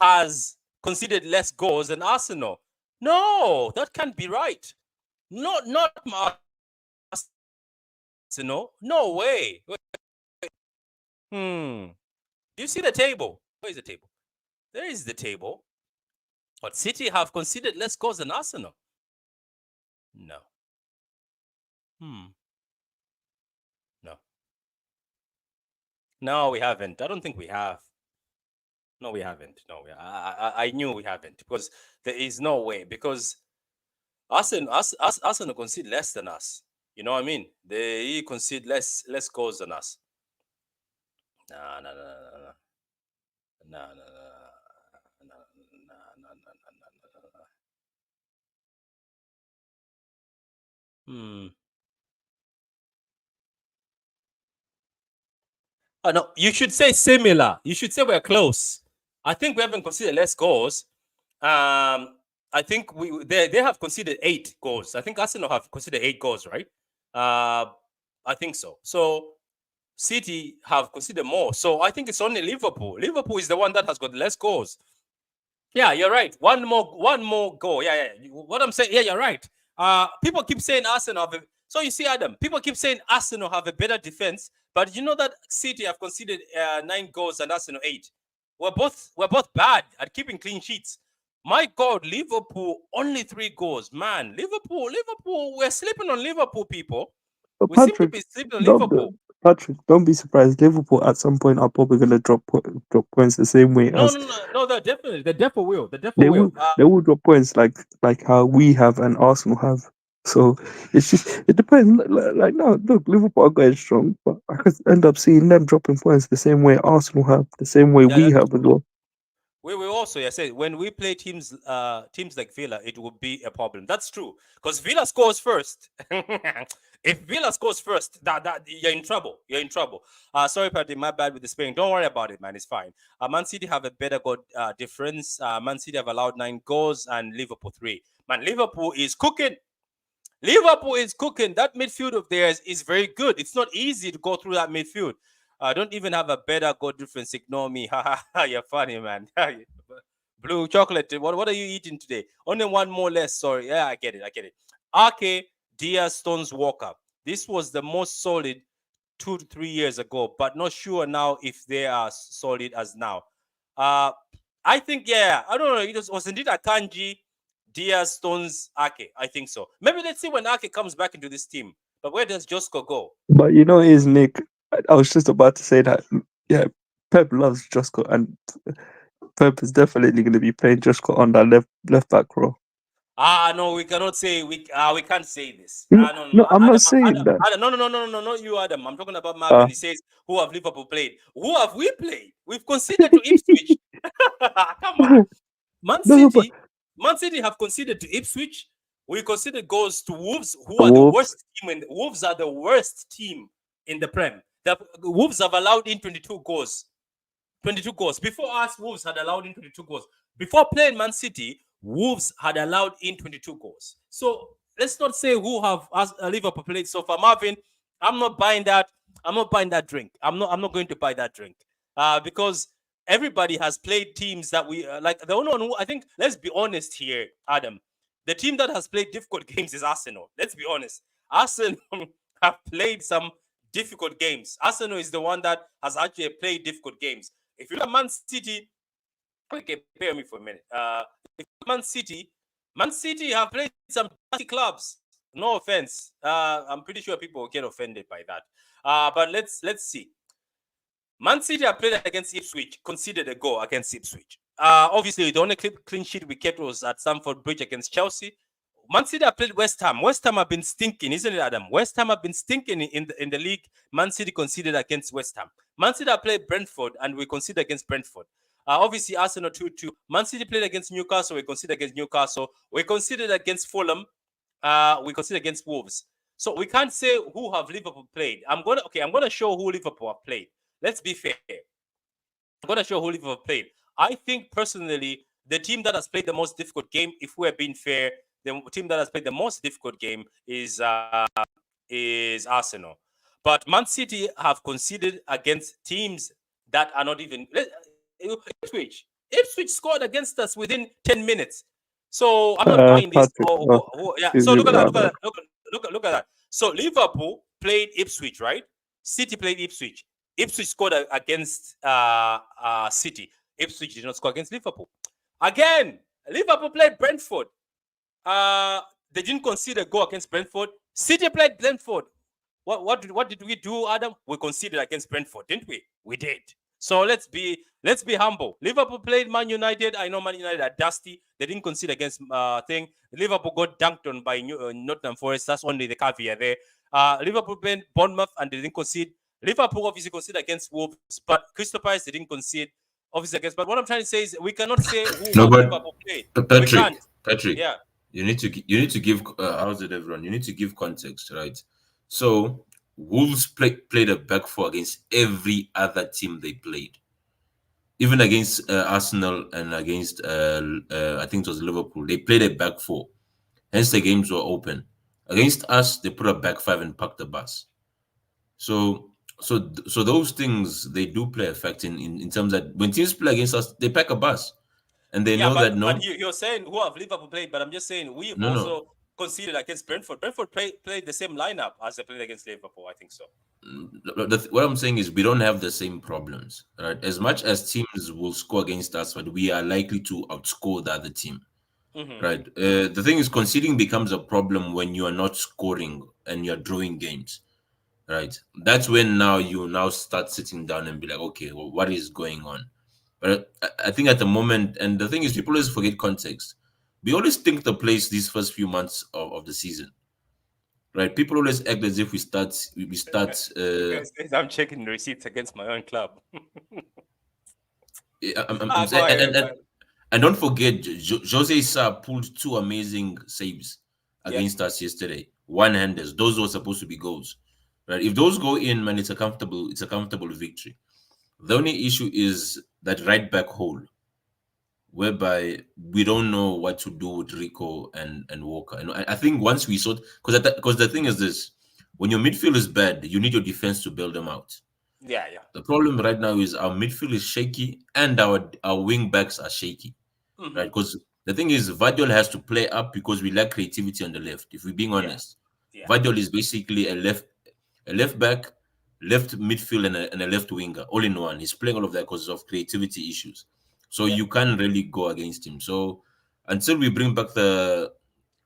has conceded less goals than Arsenal. No, that can't be right. Not Arsenal. No way. Do you see the table? Where is the table? There is the table. But City have conceded less goals than Arsenal. No. No. No, we haven't. I don't think we have. No, we haven't. No, I knew we haven't, because there is no way, because Arsenal concede less than us. You know what I mean? They concede less goals than us. Oh, no, you should say similar. You should say we're close. I think we haven't conceded less goals. I think they have conceded 8 goals. I think Arsenal have conceded 8 goals, right? I think so. So City have conceded more. So I think it's only Liverpool. Liverpool is the one that has got less goals. Yeah, you're right. One more goal. Yeah. What I'm saying, yeah, you're right. People keep saying Arsenal have so you see, Adam, people keep saying Arsenal have a better defense, but you know that City have conceded 9 goals and Arsenal 8. We're both bad at keeping clean sheets. My God, Liverpool only 3 goals. Man, Liverpool, we're sleeping on Liverpool, people. But We seem to be sleeping on Liverpool. Patrick, don't be surprised. Liverpool at some point are probably going to drop points the same way as. No, they definitely will. They will drop points like how we have and Arsenal have. So it depends. Like now, look, Liverpool are going strong, but I could end up seeing them dropping points the same way Arsenal have, the same way we have as well. We will also, I said, when we play teams like Villa, it will be a problem. That's true, because Villa scores first. If Villa scores first, that you're in trouble. You're in trouble. Sorry, Paddy, my bad with the spelling. Don't worry about it, man. It's fine. Man City have a better goal difference. Man City have allowed 9 goals and Liverpool 3. Man, Liverpool is cooking. Liverpool is cooking. That midfield of theirs is very good. It's not easy to go through that midfield. I don't even have a better goal difference. Ignore me. You're funny, man. Blue chocolate. What are you eating today? Only one more less. Sorry. Yeah, I get it. Ake, Diaz, Stones, Walker. This was the most solid 2 to 3 years ago, but not sure now if they are solid as now. I think, I don't know. It was indeed Akanji, Diaz, Stones, Ake. I think so. Maybe let's see when Ake comes back into this team. But where does Josko go? But you know, is Nick. I was just about to say that. Yeah, Pep loves Josko, and Pep is definitely going to be playing Josko on that left back row. No, we cannot say we can't say this. No, I'm not saying Adam, that. Adam, no, not you, Adam. I'm talking about Marvin. He says, "Who have Liverpool played? Who have we played? We've conceded to Ipswich. Come on, Man City have conceded to Ipswich. We conceded goals to Wolves, who are the worst team. Wolves are the worst team in the Prem. The Wolves have allowed in 22 goals. 22 goals. Before us, Wolves had allowed in 22 goals. Before playing Man City, Wolves had allowed in 22 goals. So let's not say who have Liverpool played so far. Marvin, I'm not buying that. I'm not buying that drink. I'm not going to buy that drink. Because everybody has played teams that we like. The only one who, I think, let's be honest here, Adam. The team that has played difficult games is Arsenal. Let's be honest. Arsenal have played some difficult games. Arsenal is the one that has actually played difficult games. If you look at Man City, okay, bear me for a minute. Man City have played some dirty clubs. No offense. I'm pretty sure people will get offended by that. But let's see. Man City have played against Ipswich, conceded a goal against Ipswich. Obviously, the only clean sheet we kept was at Stamford Bridge against Chelsea. Man City have played West Ham. West Ham have been stinking, isn't it, Adam? West Ham have been stinking in the league. Man City conceded against West Ham. Man City have played Brentford, and we conceded against Brentford. Obviously, Arsenal 2-2. Man City played against Newcastle. We conceded against Newcastle. We conceded against Fulham. We conceded against Wolves. So we can't say who have Liverpool played. I'm gonna show who Liverpool have played. Let's be fair. I'm gonna show who Liverpool played. I think personally, the team that has played the most difficult game, if we're being fair, the team that has played the most difficult game is Arsenal. But Man City have conceded against teams that are not even Ipswich. Ipswich scored against us within 10 minutes. So I'm not buying this. So look at that. Look at that. So Liverpool played Ipswich, right? City played Ipswich. Ipswich scored against City. Ipswich did not score against Liverpool. Again, Liverpool played Brentford. They didn't concede a goal against Brentford. City played Brentford. What did we do, Adam? We conceded against Brentford, didn't we? We did. So let's be humble. Liverpool played Man United. I know Man United are dusty. They didn't concede against thing. Liverpool got dunked on by Nottingham Forest. That's only the caveat there. Liverpool played Bournemouth and they didn't concede. Liverpool obviously conceded against Wolves, but Crystal Palace they didn't concede. Obviously against. But what I'm trying to say is we cannot say who Liverpool played. Patrick, yeah. You need to give. How's it, everyone? You need to give context, right? So Wolves played a back four against every other team they played, even against Arsenal and against I think it was Liverpool. They played a back four, hence the games were open. Against us, they put a back five and parked the bus. So those things they do play a fact in terms that when teams play against us, they pack a bus, and they know that. No, but you're saying who have Liverpool played, but I'm just saying we also conceded against Brentford. Brentford played the same lineup as they played against Liverpool. I think so. What I'm saying is we don't have the same problems, right? As much as teams will score against us, but we are likely to outscore the other team, right? The thing is, conceding becomes a problem when you are not scoring and you're drawing games. Right. That's when you start sitting down and be like, okay, well, what is going on? But I think at the moment, and the thing is, people always forget context. We always think the place these first few months of the season, right? People always act as if we start. I'm checking the receipts against my own club. And don't forget, Jose Sa pulled 2 amazing saves against us yesterday. one-handers. Those were supposed to be goals, right? If those go in, man, it's a comfortable victory. The only issue is that right back hole, whereby we don't know what to do with Rico and Walker. And I think once we sort, because the thing is this, when your midfield is bad, you need your defense to bail them out. Yeah. The problem right now is our midfield is shaky and our wing backs are shaky, right? Because the thing is, Vadiol has to play up because we lack creativity on the left. If we're being honest, Vadiol is basically a left back, left midfield, and a left winger, all in one. He's playing all of that because of creativity issues. So you can't really go against him. So until we bring back the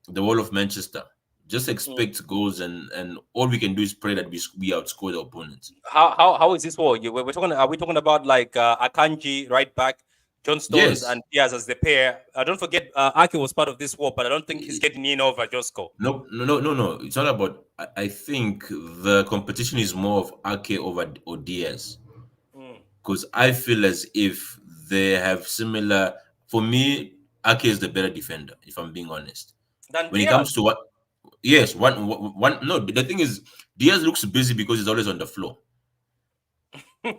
wall of Manchester, just expect goals, and all we can do is pray that we outscore the opponents. How is this war? We're talking. Are we talking about like Akanji right back, John Stones and Diaz as the pair? Don't forget, Ake was part of this war, but I don't think he's getting in over Josko. No. It's not about. I think the competition is more of Ake over Diaz, because I feel as if they have similar. For me, Ake is the better defender, if I'm being honest. Then when Diaz. It comes to what, yes, one. No, the thing is, Diaz looks busy because he's always on the floor. No. The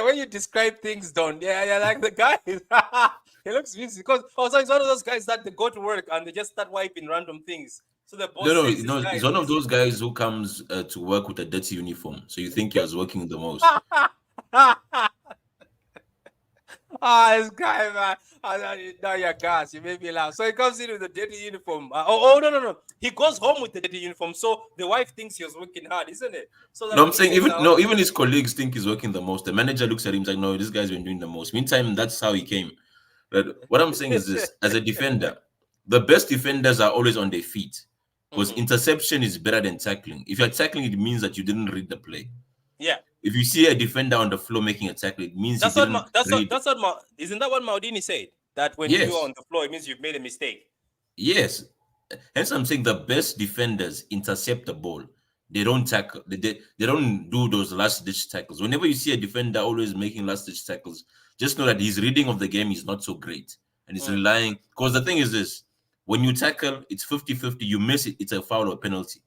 way you describe things, Don. Yeah, like the guy. He looks busy because also he's one of those guys that they go to work and they just start wiping random things. So the boss he's one of those guys who comes to work with a dirty uniform. So you think he was working the most. This guy, man. Now you're gas. You made me laugh. So he comes in with a dirty uniform. No. He goes home with the dirty uniform. So the wife thinks he was working hard, isn't it? So I'm saying even his colleagues think he's working the most. The manager looks at him like, no, this guy's been doing the most. Meantime, that's how he came. But what I'm saying is this: as a defender, the best defenders are always on their feet. Because interception is better than tackling. If you're tackling, it means that you didn't read the play. Yeah. If you see a defender on the floor making a tackle, it means isn't that what Maldini said? That when you are on the floor, it means you've made a mistake. Yes. Hence, I'm saying the best defenders intercept the ball. They don't tackle. They don't do those last-ditch tackles. Whenever you see a defender always making last-ditch tackles, just know that his reading of the game is not so great. And he's relying... Because the thing is this, when you tackle, it's 50-50. You miss it, it's a foul or penalty.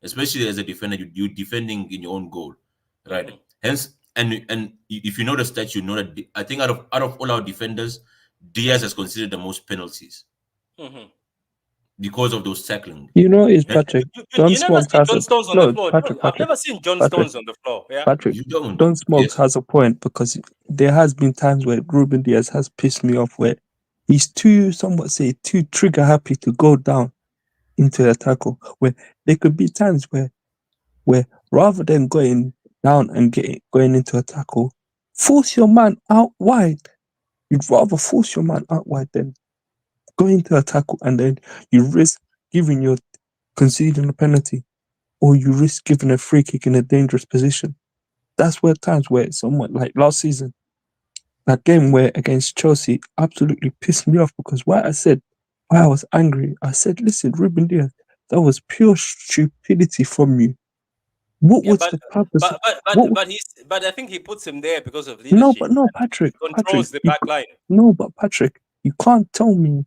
Especially as a defender, you're defending in your own goal. Right? Hence, and if you know the stats, you know that I think out of all our defenders, Diaz has considered the most penalties. Because of those tackling. You know, it's Patrick. You never see John Stones on the floor. I've never seen John Stones on the floor. Yeah? Patrick, you don't. John Smokes has a point, because there has been times where Ruben Diaz has pissed me off, where he's too trigger happy to go down into a tackle. Where there could be times where rather than going down and going into a tackle, force your man out wide. You'd rather force your man out wide than go into a tackle, and then you risk conceding a penalty, or you risk giving a free kick in a dangerous position. That's where times where someone like last season, that game where against Chelsea absolutely pissed me off, because why I was angry. I said, listen, Ruben Diaz, that was pure stupidity from you. What was the purpose? But I think he puts him there because of leadership. No, Patrick. He controls the back line. No, but Patrick, you can't tell me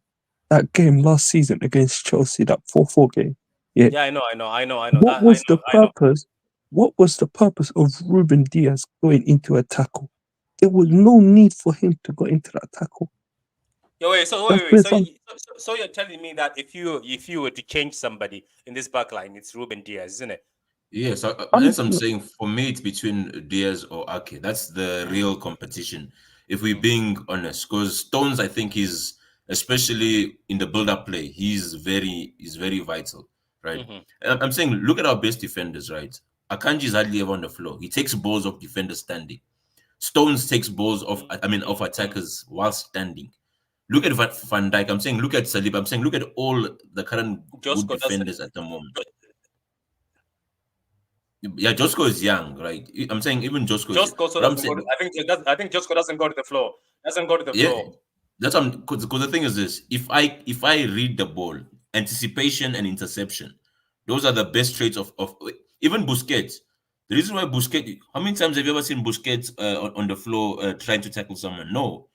that game last season against Chelsea, that 4-4 game. Yeah, I know. What was the purpose? What was the purpose of Ruben Diaz going into a tackle? There was no need for him to go into that tackle. Wait. So you're telling me that if you were to change somebody in this back line, it's Ruben Diaz, isn't it? Yes, I'm saying for me it's between Diaz or Ake. That's the real competition, if we're being honest. Because Stones, I think, is, especially in the build-up play, he's very vital, right? I'm saying, look at our best defenders, right? Akanji is hardly ever on the floor. He takes balls off defenders standing. Stones takes balls off attackers while standing. Look at Van Dijk. I'm saying, look at Saliba. I'm saying, look at all the current good defenders at the moment. Yeah, Josko is young, right? I'm saying even Josko. I think Josko doesn't go to the floor. Floor. That's because the thing is this: if I read the ball, anticipation and interception, those are the best traits of even Busquets. The reason why Busquets, how many times have you ever seen Busquets on the floor trying to tackle someone? No,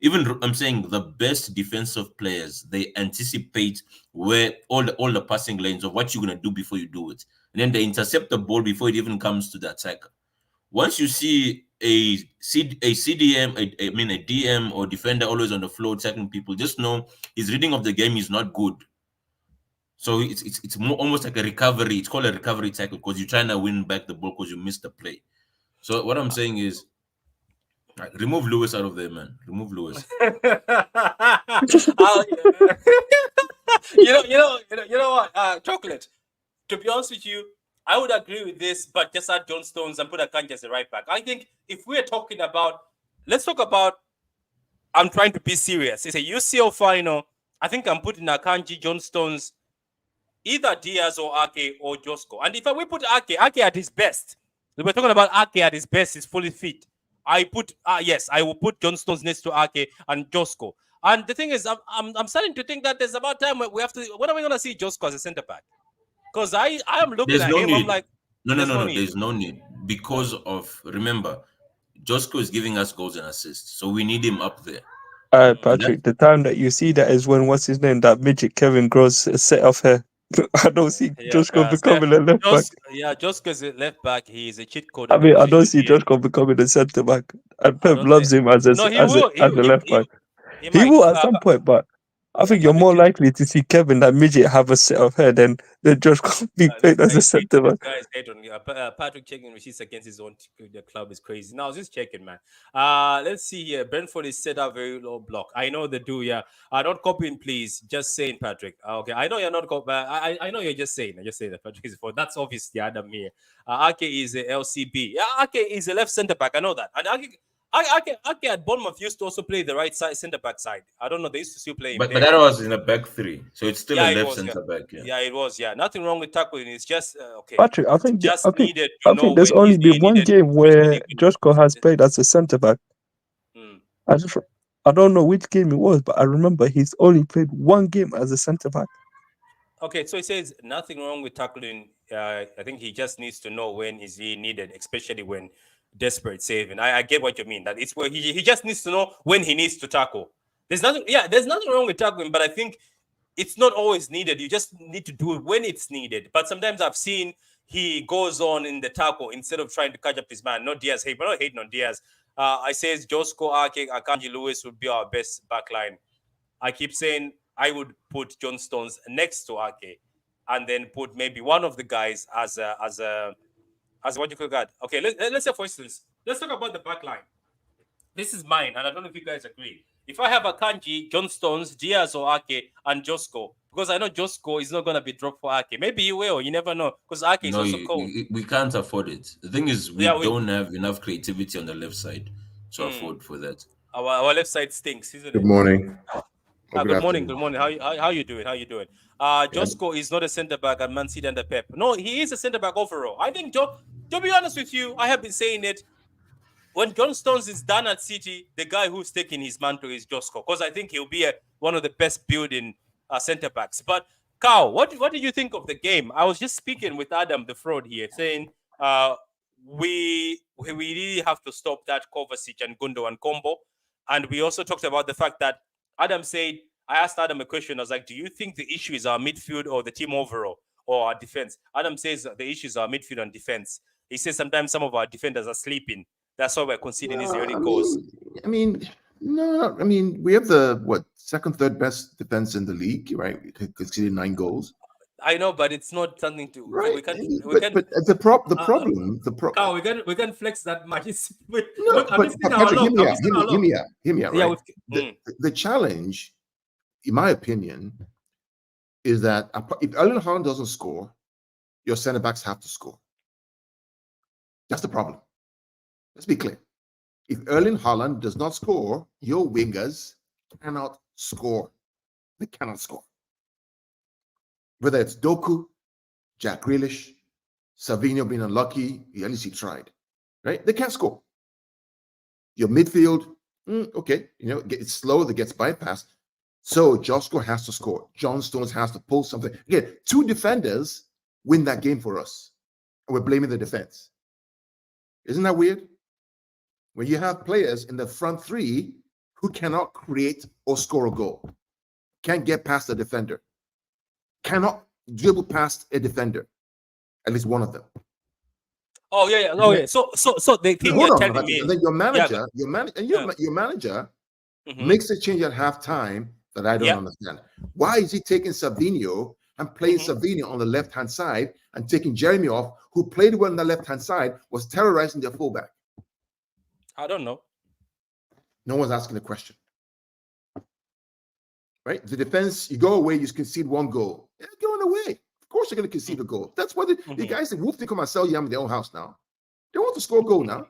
Even I'm saying the best defensive players, they anticipate where all the passing lanes of what you're gonna do before you do it, and then they intercept the ball before it even comes to the attacker. Once you see a CDM, I mean a DM or defender always on the floor attacking people, just know his reading of the game is not good. So it's more almost like a recovery. It's called a recovery tackle because you're trying to win back the ball because you missed the play. So what I'm saying is, remove Lewis out of there, man. Remove Lewis. You know what, Chocolate. To be honest with you, I would agree with this, but just add John Stones and put Akanji as a right back. I think if we're talking about, let's talk about. I'm trying to be serious. It's a UCL final. I think I'm putting Akanji, John Stones, either Diaz or Ake or Josko. And if we put Ake at his best, we're talking about Ake at his best, he's fully fit. I will put John Stones next to Ake and Josko. And the thing is, I'm starting to think that there's about time when we have to. When are we gonna see Josko as a centre back? Because I am looking at him. I'm like, no. There's no need because of, remember, Josko is giving us goals and assists, so we need him up there. Patrick, the time that you see that is when, what's his name, that midget Kevin Gross set off hair. I don't see Josko becoming a left back. Yeah, Josko is a left back. He is a cheat code. I mean, I don't see Josko becoming a centre back. And Pep loves him as a left back. He will at some point, but I think you're more likely to see Kevin, that midget, have a set of hair than Josko be played as a centre back. Patrick checking receipts against his own the club is crazy. Now, I was just checking, man. Let's see here. Brentford is set up very low block. I know they do, yeah. Not copying, please. Just saying, Patrick. Okay, I know you're not copying. I know you're just saying. I just saying that Patrick is for. That's obviously Adam here. Ake is a LCB. Yeah, Ake is a left centre back. I know that. And Ake at Bournemouth used to also play the right side centre back side. I don't know. They used to still play him. But that was in a back three, so it's still a left centre back. Yeah, it was. Yeah, nothing wrong with tackling. It's just okay. Patrick, I think there's only been one game where Josko has played as a centre back. I don't know which game it was, but I remember he's only played one game as a centre back. Okay, so he says nothing wrong with tackling. I think he just needs to know when is he needed, especially when desperate saving. I get what you mean. That it's where he just needs to know when he needs to tackle. There's nothing wrong with tackling, but I think it's not always needed. You just need to do it when it's needed. But sometimes I've seen he goes on in the tackle instead of trying to catch up his man. Not Diaz. Hey, but not hating on Diaz. I says Josko, Ake, Akanji, Lewis would be our best backline. I keep saying I would put John Stones next to Ake, and then put maybe one of the guys as what you call that. Okay, let's say, for instance, let's talk about the back line. This is mine, and I don't know if you guys agree. If I have Akanji, John Stones, Diaz or Ake, and Josko, because I know Josko is not going to be dropped for Ake. Maybe he will. You never know, because Ake is also cold. We can't afford it. The thing is, we don't have enough creativity on the left side to afford for that. Our left side stinks, isn't it? Good morning. Good morning. How you doing? Josko is not a centre back at Man City under Pep. No, he is a centre back overall. I think, to be honest with you, I have been saying it. When John Stones is done at City, the guy who's taking his mantle is Josko, because I think he'll be one of the best building centre backs. But Carl, what did you think of the game? I was just speaking with Adam the fraud here, saying we really have to stop that Kovacic and Gundogan combo, and we also talked about the fact that Adam said, I asked Adam a question. I was like, do you think the issue is our midfield or the team overall or our defense? Adam says the issue is our midfield and defense. He says sometimes some of our defenders are sleeping. That's why we're conceding these early goals. No. I mean, we have the second, third best defense in the league, right? We conceded 9 goals. I know, but it's not something to. Right. We can. But the problem. Oh, we can flex that much. Hear me out. Right? The challenge, in my opinion, is that if Erling Haaland doesn't score, your centre backs have to score. That's the problem. Let's be clear. If Erling Haaland does not score, your wingers cannot score. They cannot score. Whether it's Doku, Jack Grealish, Savinho being unlucky, at least he tried. Right? They can't score. Your midfield, okay, it's slow, that gets bypassed. So Josko has to score. John Stones has to pull something. Again, 2 defenders win that game for us. And we're blaming the defense. Isn't that weird? When you have players in the front 3 who cannot create or score a goal, can't get past a defender, cannot dribble past a defender, at least one of them. Oh yeah. So the thing you're telling me, and then your manager makes a change at halftime that I don't understand. Why is he taking Savinho and playing Savinho on the left-hand side and taking Jeremy off, who played well on the left-hand side, was terrorizing their fullback? I don't know. No one's asking the question. Right? The defense, you go away, you concede one goal. They're going away. Of course you're going to concede a goal. That's what the guys in Wolf, they come and sell Yam in their own house now. They want to score a goal now.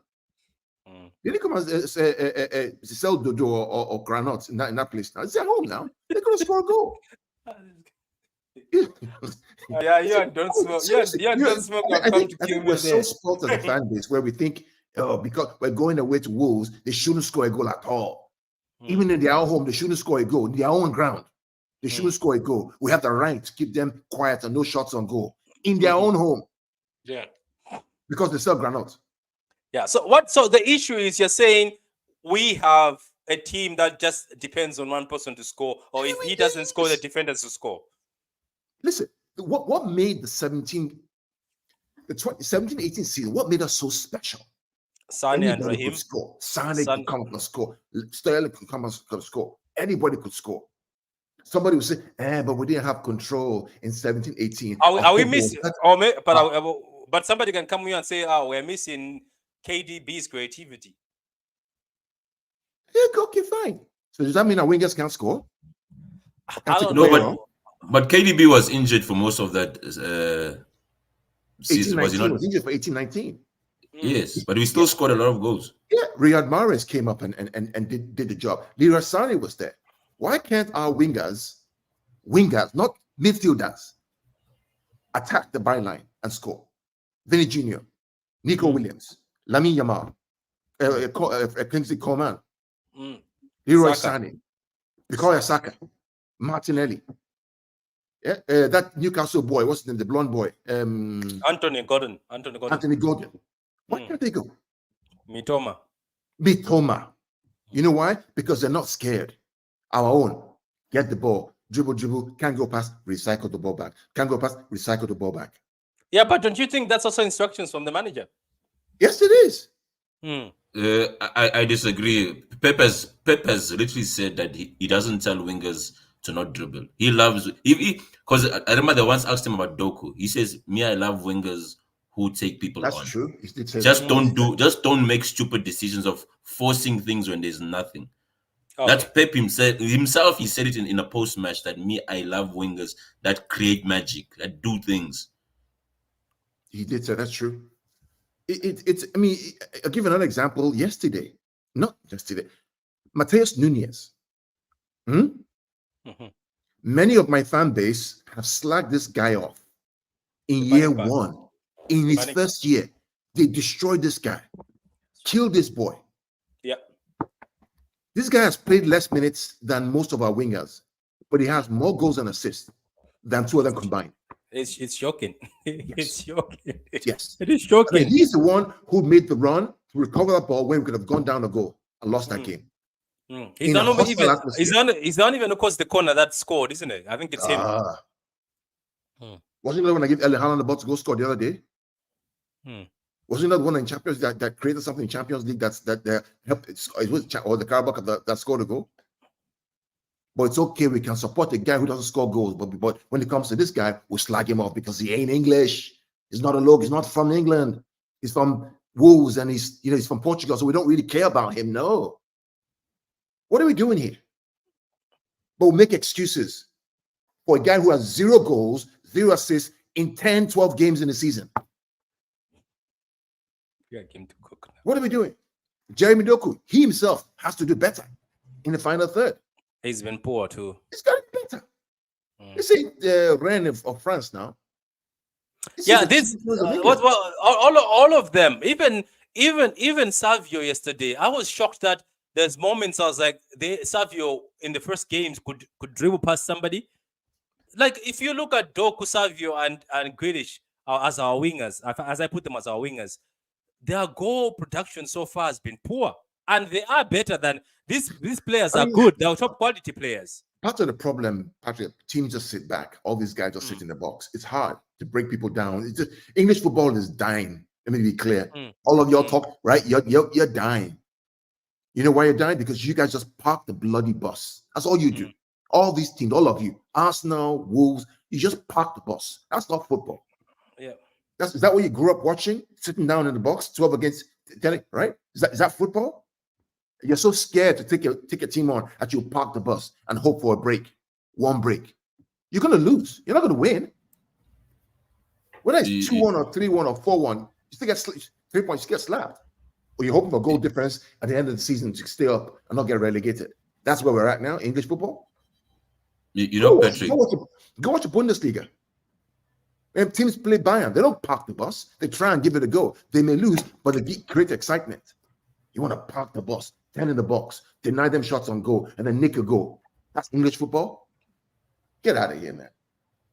They didn't come and sell Dodo or Granot in that place now. It's at home now. They're going to score a goal. Yeah, you don't smoke. You don't smoke. I think we're so spoiled as a fan base where we think, because we're going away to Wolves, they shouldn't score a goal at all. Even in their own home, they shouldn't score a goal. In their own ground, they shouldn't score a goal. We have the right to keep them quiet and no shots on goal in their own home. Yeah, because they sell Granot. Yeah. So what? So the issue is you're saying we have a team that just depends on one person to score, or if he doesn't score, the defenders to score. Listen, what made the 17-18 season, what made us so special? Sane and Raheem. Could score. Sane could come up and score. Sterling could come up and score. Anybody could score. Somebody would say, but we didn't have control in 17-18. Are we missing? But somebody can come here and say, we're missing KDB's creativity. Yeah, okay, fine. So does that mean our wingers can't score? I don't know. But KDB was injured for most of that season. Was he not? Was injured for 18-19. Yes, but we still scored a lot of goals. Yeah, Riyad Mahrez came up and did the job. Leroy Sané was there. Why can't our wingers, not midfielders, attack the byline and score? Vinny Jr., Nico Williams, Lamine Yamal, Kingsley Coman, Leroy Sané, Bukayo Saka, Martinelli. Yeah, that Newcastle boy, what's his name? The blonde boy. Anthony Gordon. Why can't they go? Mitoma. You know why? Because they're not scared. Our own. Get the ball. Dribble. Can't go past. Recycle the ball back. Can't go past. Recycle the ball back. Yeah, but don't you think that's also instructions from the manager? Yes, it is. I disagree. Pep has literally said that he doesn't tell wingers to not dribble. He loves because I remember they once asked him about Doku. He says, "Me, I love wingers who take people on." That's true. Just don't make stupid decisions of forcing things when there's nothing. Okay. That's Pep himself. He said it in a post match that me, I love wingers that create magic, that do things. He did say that's true. It's. I mean, I'll give another example. Mateus Nunes. Many of my fan base have slagged this guy off in year one. In his first year, they destroyed this guy, killed this boy. Yeah. This guy has played less minutes than most of our wingers, but he has more goals and assists than two of them combined. It's shocking. It's shocking. Yes. It is shocking. I mean, he's the one who made the run to recover that ball when we could have gone down a goal and lost that game. He's not even across the corner that scored, isn't it? I think it's him. Wasn't he the one that gave Erling Haaland the ball to go score the other day? Wasn't that one in Champions that created something in Champions League that helped or the Carabao that scored a goal? But it's okay, we can support a guy who doesn't score goals, but when it comes to this guy, we'll slag him off because he ain't English. He's not a local, he's not from England. He's from Wolves and he's from Portugal, so we don't really care about him. No. What are we doing here? But we'll make excuses for a guy who has 0 goals, 0 assists in 10, 12 games in the season. What are we doing? Jeremy Doku, he himself has to do better in the final third. He's been poor too. He's got to be better. This ain't Rennes of France now. All of them, even Savio yesterday. I was shocked that there's moments I was like, Savio in the first games could dribble past somebody. Like if you look at Doku, Savio, and Grealish as our wingers, as I put them as our wingers, their goal production so far has been poor. and they are better than these players are good. They're top quality players. Part of the problem, Patrick, teams just sit back. All these guys just sit in the box. It's hard to break people down. It's just, English football is dying. Let me be clear. All of y'all talk, right? You're dying. You know why you're dying? Because you guys just park the bloody bus. That's all you do. All these teams, all of you, Arsenal, Wolves, you just park the bus. That's not football. Yeah. Is that what you grew up watching? Sitting down in the box, 12 against 10, right? Is that football? You're so scared to take a team on that you park the bus and hope for a break. One break. You're going to lose. You're not going to win. Whether it's 2-1 or 3-1 or 4-1, you still get 3 points, you get slapped. Or you're hoping for goal difference at the end of the season to stay up and not get relegated. That's where we're at now, English football. You know, Patrick. Go watch the Bundesliga. When teams play Bayern, they don't park the bus. They try and give it a go. They may lose, but they create excitement. You want to park the bus, 10 in the box, deny them shots on goal, and then nick a goal. That's English football? Get out of here, man.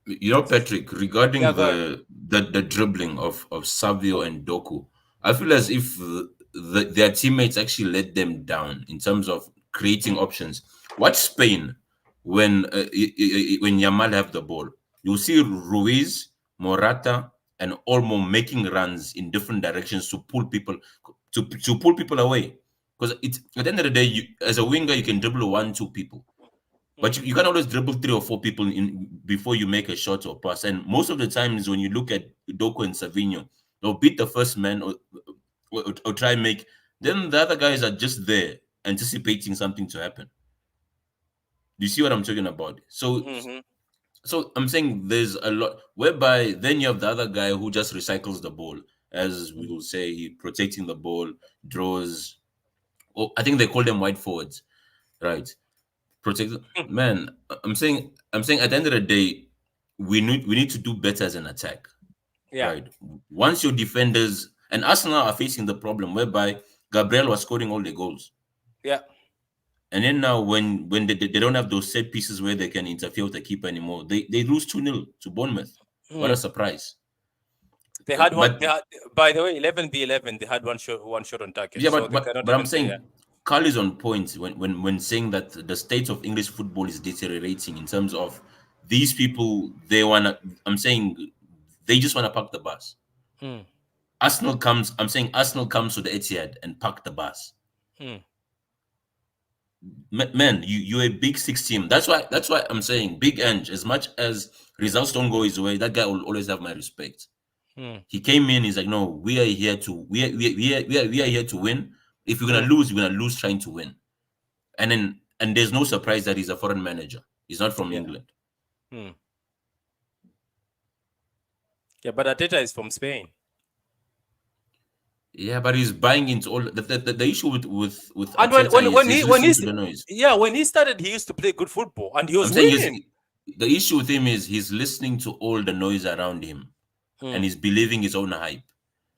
You know, Patrick, regarding the dribbling of Savio and Doku, I feel as if their teammates actually let them down in terms of creating options. Watch Spain when Yamal have the ball. You'll see Ruiz, Morata, and Olmo making runs in different directions to pull people away. Because at the end of the day, as a winger, you can dribble 1-2 people. But you can't always dribble 3 or 4 people before you make a shot or pass. And most of the times when you look at Doku and Savinho, they'll beat the first man or try and make. Then the other guys are just there anticipating something to happen. Do you see what I'm talking about? So I'm saying there's a lot whereby then you have the other guy who just recycles the ball, as we will say, he protecting the ball, draws. Oh, I think they call them wide forwards, right? Man, I'm saying at the end of the day, we need to do better as an attack. Yeah. Right. Once your defenders and Arsenal are facing the problem whereby Gabriel was scoring all the goals. Yeah. And then now when they don't have those set pieces where they can interfere with the keeper anymore, they lose 2-0 to Bournemouth. What a surprise. They had one. By the way, 11v11. They had one shot on target. Yeah, so but I'm saying Carl is on point when saying that the state of English football is deteriorating in terms of these people. I'm saying they just want to park the bus. Arsenal comes to the Etihad and park the bus. Man, you're a big 6 team. That's why I'm saying Big Ange, as much as results don't go his way, that guy will always have my respect. He came in, he's like, no, we are here to win. If we're gonna lose, we're gonna lose trying to win. And there's no surprise that he's a foreign manager. He's not from England. Yeah, but Arteta is from Spain. Yeah, but he's buying into all the issue with and Arteta when he started, he used to play good football and he was winning. The issue with him is he's listening to all the noise around him and he's believing his own hype.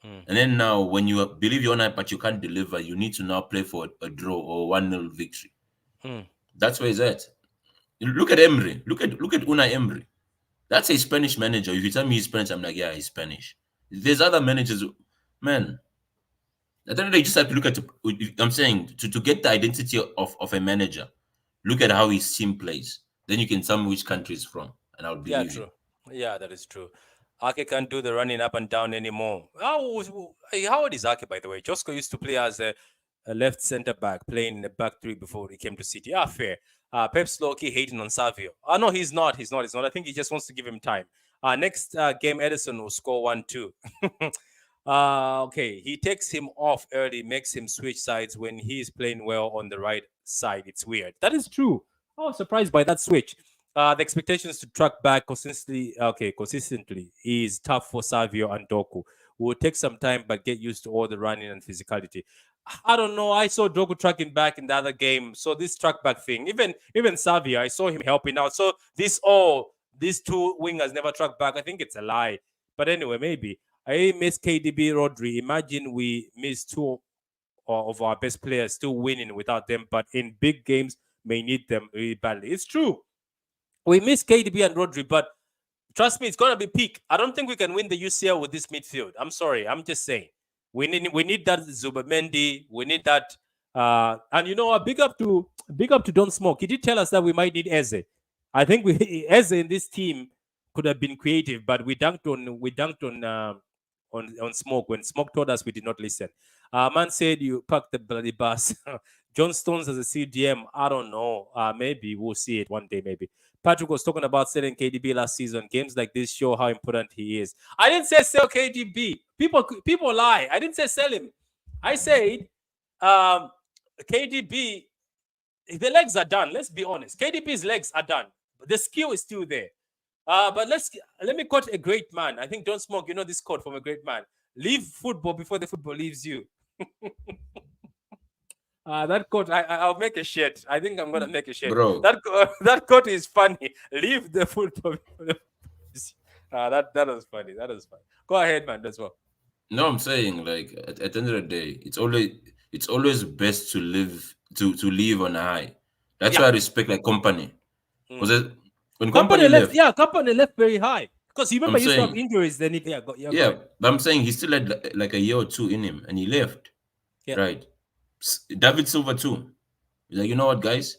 And then now, when you believe your own hype but you can't deliver, you need to now play for a draw or 1-0 victory. That's where he's at. Look at Emery. Look at Unai Emery. That's a Spanish manager. If you tell me he's Spanish, I'm like, yeah, he's Spanish. There's other managers, man. At the end of the day, you just have to look at. I'm saying to get the identity of a manager, look at how his team plays. Then you can tell me which country he's from, and I'll believe you. Yeah, that is true. Ake can't do the running up and down anymore. How old is Ake, by the way? Josko used to play as a left centre back, playing in the back 3 before he came to City. Yeah, fair. Pep's low-key hating on Savio. No, he's not. He's not. I think he just wants to give him time. Next game, Edison will score 1-2. Okay, he takes him off early, makes him switch sides when he's playing well on the right side. It's weird. That is true. I was surprised by that switch. The expectations to track back consistently is tough for Savio and Doku. Will take some time, but get used to all the running and physicality. I don't know. I saw Doku tracking back in the other game. So this track back thing, even Savio, I saw him helping out. So these 2 wingers never track back. I think it's a lie. But anyway, maybe. I miss KDB, Rodri. Imagine we miss 2 of our best players still winning without them, but in big games may need them really badly. It's true. We miss KDB and Rodri, but trust me, it's gonna be peak. I don't think we can win the UCL with this midfield. I'm sorry. I'm just saying. We need that Zubamendi. We need that And you know, a big up to Don't Smoke. He did tell us that we might need Eze. I think Eze in this team could have been creative, but we dunked on Smoke when Smoke told us we did not listen. Man said you packed the bloody bus. John Stones as a CDM, I don't know. Maybe we'll see it one day. Maybe Patrick was talking about selling KDB last season. Games like this show how important he is. I didn't say sell KDB. People lie. I didn't say sell him. I said KDB. The legs are done. Let's be honest. KDB's legs are done. The skill is still there. But let me quote a great man. I think Don't Smoke, you know this quote from a great man. Leave football before the football leaves you. That quote, I'll make a shirt. I think I'm gonna make a shirt. Bro. That quote is funny. Leave the football before the that was funny. That was funny. Go ahead, man. That's well. No, I'm saying like at the end of the day, it's always best to live on a high. That's why I respect like company. Because when company left, company left very high. Because you remember he used to have injuries. Then but I'm saying he still had like a year or two in him, and he left. Yeah. Right. David Silva too. He's like, you know what, guys?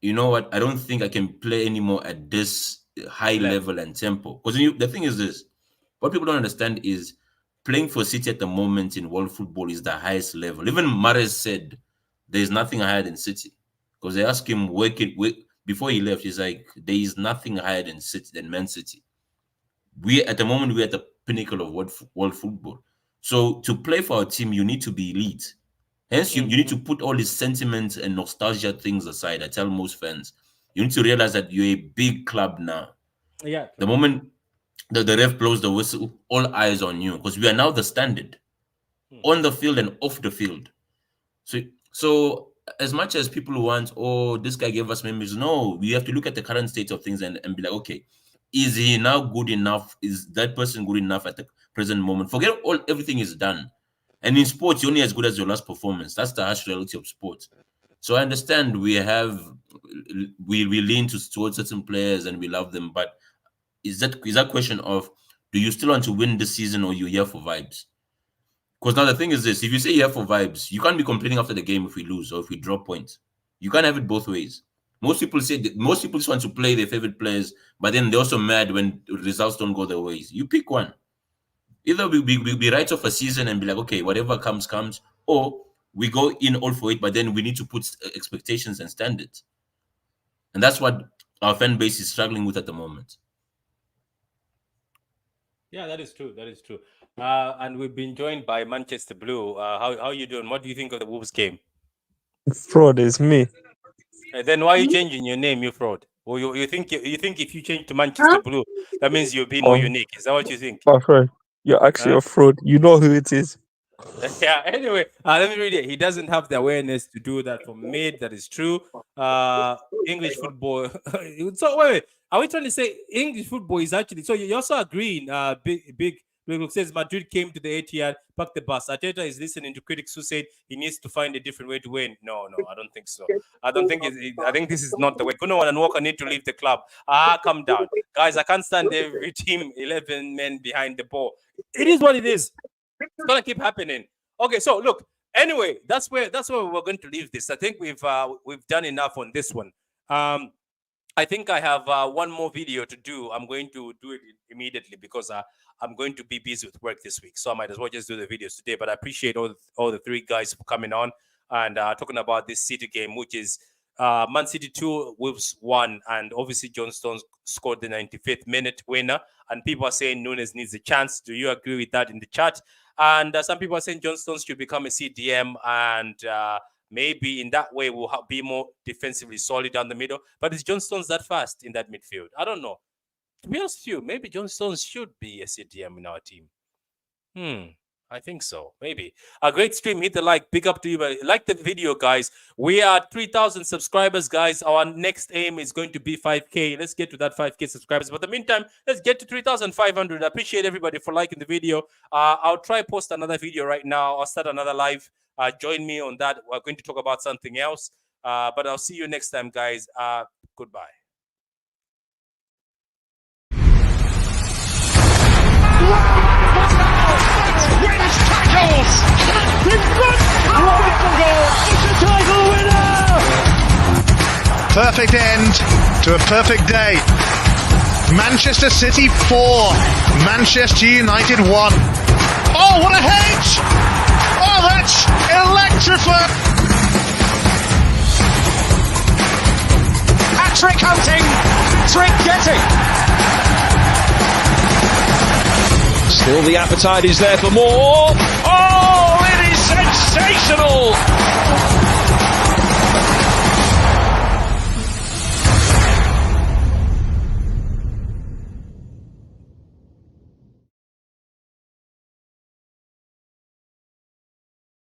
You know what? I don't think I can play anymore at this high level and tempo. Because the thing is this: what people don't understand is playing for City at the moment in world football is the highest level. Even Mahrez said there's nothing higher than City. Because they asked him before he left, he's like, there is nothing higher than Man City. At the moment, we're at the pinnacle of world football. So to play for our team, you need to be elite. Hence, you need to put all these sentiments and nostalgia things aside. I tell most fans, you need to realize that you're a big club now. Yeah. The moment the ref blows the whistle, all eyes on you, because we are now the standard on the field and off the field. So as much as people want, this guy gave us memories, no, we have to look at the current state of things and be like, okay, is he now good enough? Is that person good enough at the present moment? Forget everything is done. And in sports, you're only as good as your last performance. That's the harsh reality of sports. So I understand we lean towards certain players and we love them, but is that question of, do you still want to win this season or you're here for vibes? Because now the thing is this: if you say you're here for vibes, you can't be complaining after the game if we lose or if we drop points. You can't have it both ways. Most people just want to play their favorite players, but then they're also mad when results don't go their ways. You pick one. Either we write off a season and be like, okay, whatever comes, or we go in all for it, but then we need to put expectations and standards. And that's what our fan base is struggling with at the moment. Yeah, that is true. And we've been joined by Manchester Blue. How are you doing? What do you think of the Wolves game? Fraud is me. Then why are you changing your name, you fraud? Or you think if you change to Manchester Blue, that means you're being more unique? Is that what you think? My friend, you're actually a fraud. You know who it is. Yeah. Anyway, let me read it. He doesn't have the awareness to do that from mid. That is true. English football. So wait. Are we trying to say English football is actually? So you're also agreeing? Big says Madrid came to the Etihad, parked the bus. Arteta is listening to critics who said he needs to find a different way to win. No, I don't think so. I think this is not the way. Kuno and Walker need to leave the club. Calm down, guys. I can't stand every team 11 men behind the ball. It is what it is. It's gonna keep happening. Okay, so look. Anyway, that's where we're going to leave this. I think we've done enough on this one. I think I have one more video to do. I'm going to do it immediately because I'm going to be busy with work this week. So I might as well just do the videos today. But I appreciate all the three guys for coming on and talking about this City game, which is Man City 2, Wolves 1. And obviously, John Stones scored the 95th minute winner. And people are saying Nunes needs a chance. Do you agree with that in the chat? And some people are saying John Stones should become a CDM and maybe in that way we'll be more defensively solid down the middle. But is John Stones that fast in that midfield? I don't know. To be honest with you, maybe John Stones should be a CDM in our team. I think so. Maybe. A great stream. Hit the like. Big up to you. Like the video, guys. We are 3,000 subscribers, guys. Our next aim is going to be 5K. Let's get to that 5K subscribers. But in the meantime, let's get to 3,500. I appreciate everybody for liking the video. I'll try post another video right now. I'll start another live. Join me on that. We're going to talk about something else. But I'll see you next time, guys. Goodbye. Wins tackles! In front! Goal! perfect end to a perfect day. Manchester City 4, Manchester United 1. Oh, what a hedge! Oh, that's electrifying! Hat-trick hunting, trick getting. Still the appetite is there for more. Oh!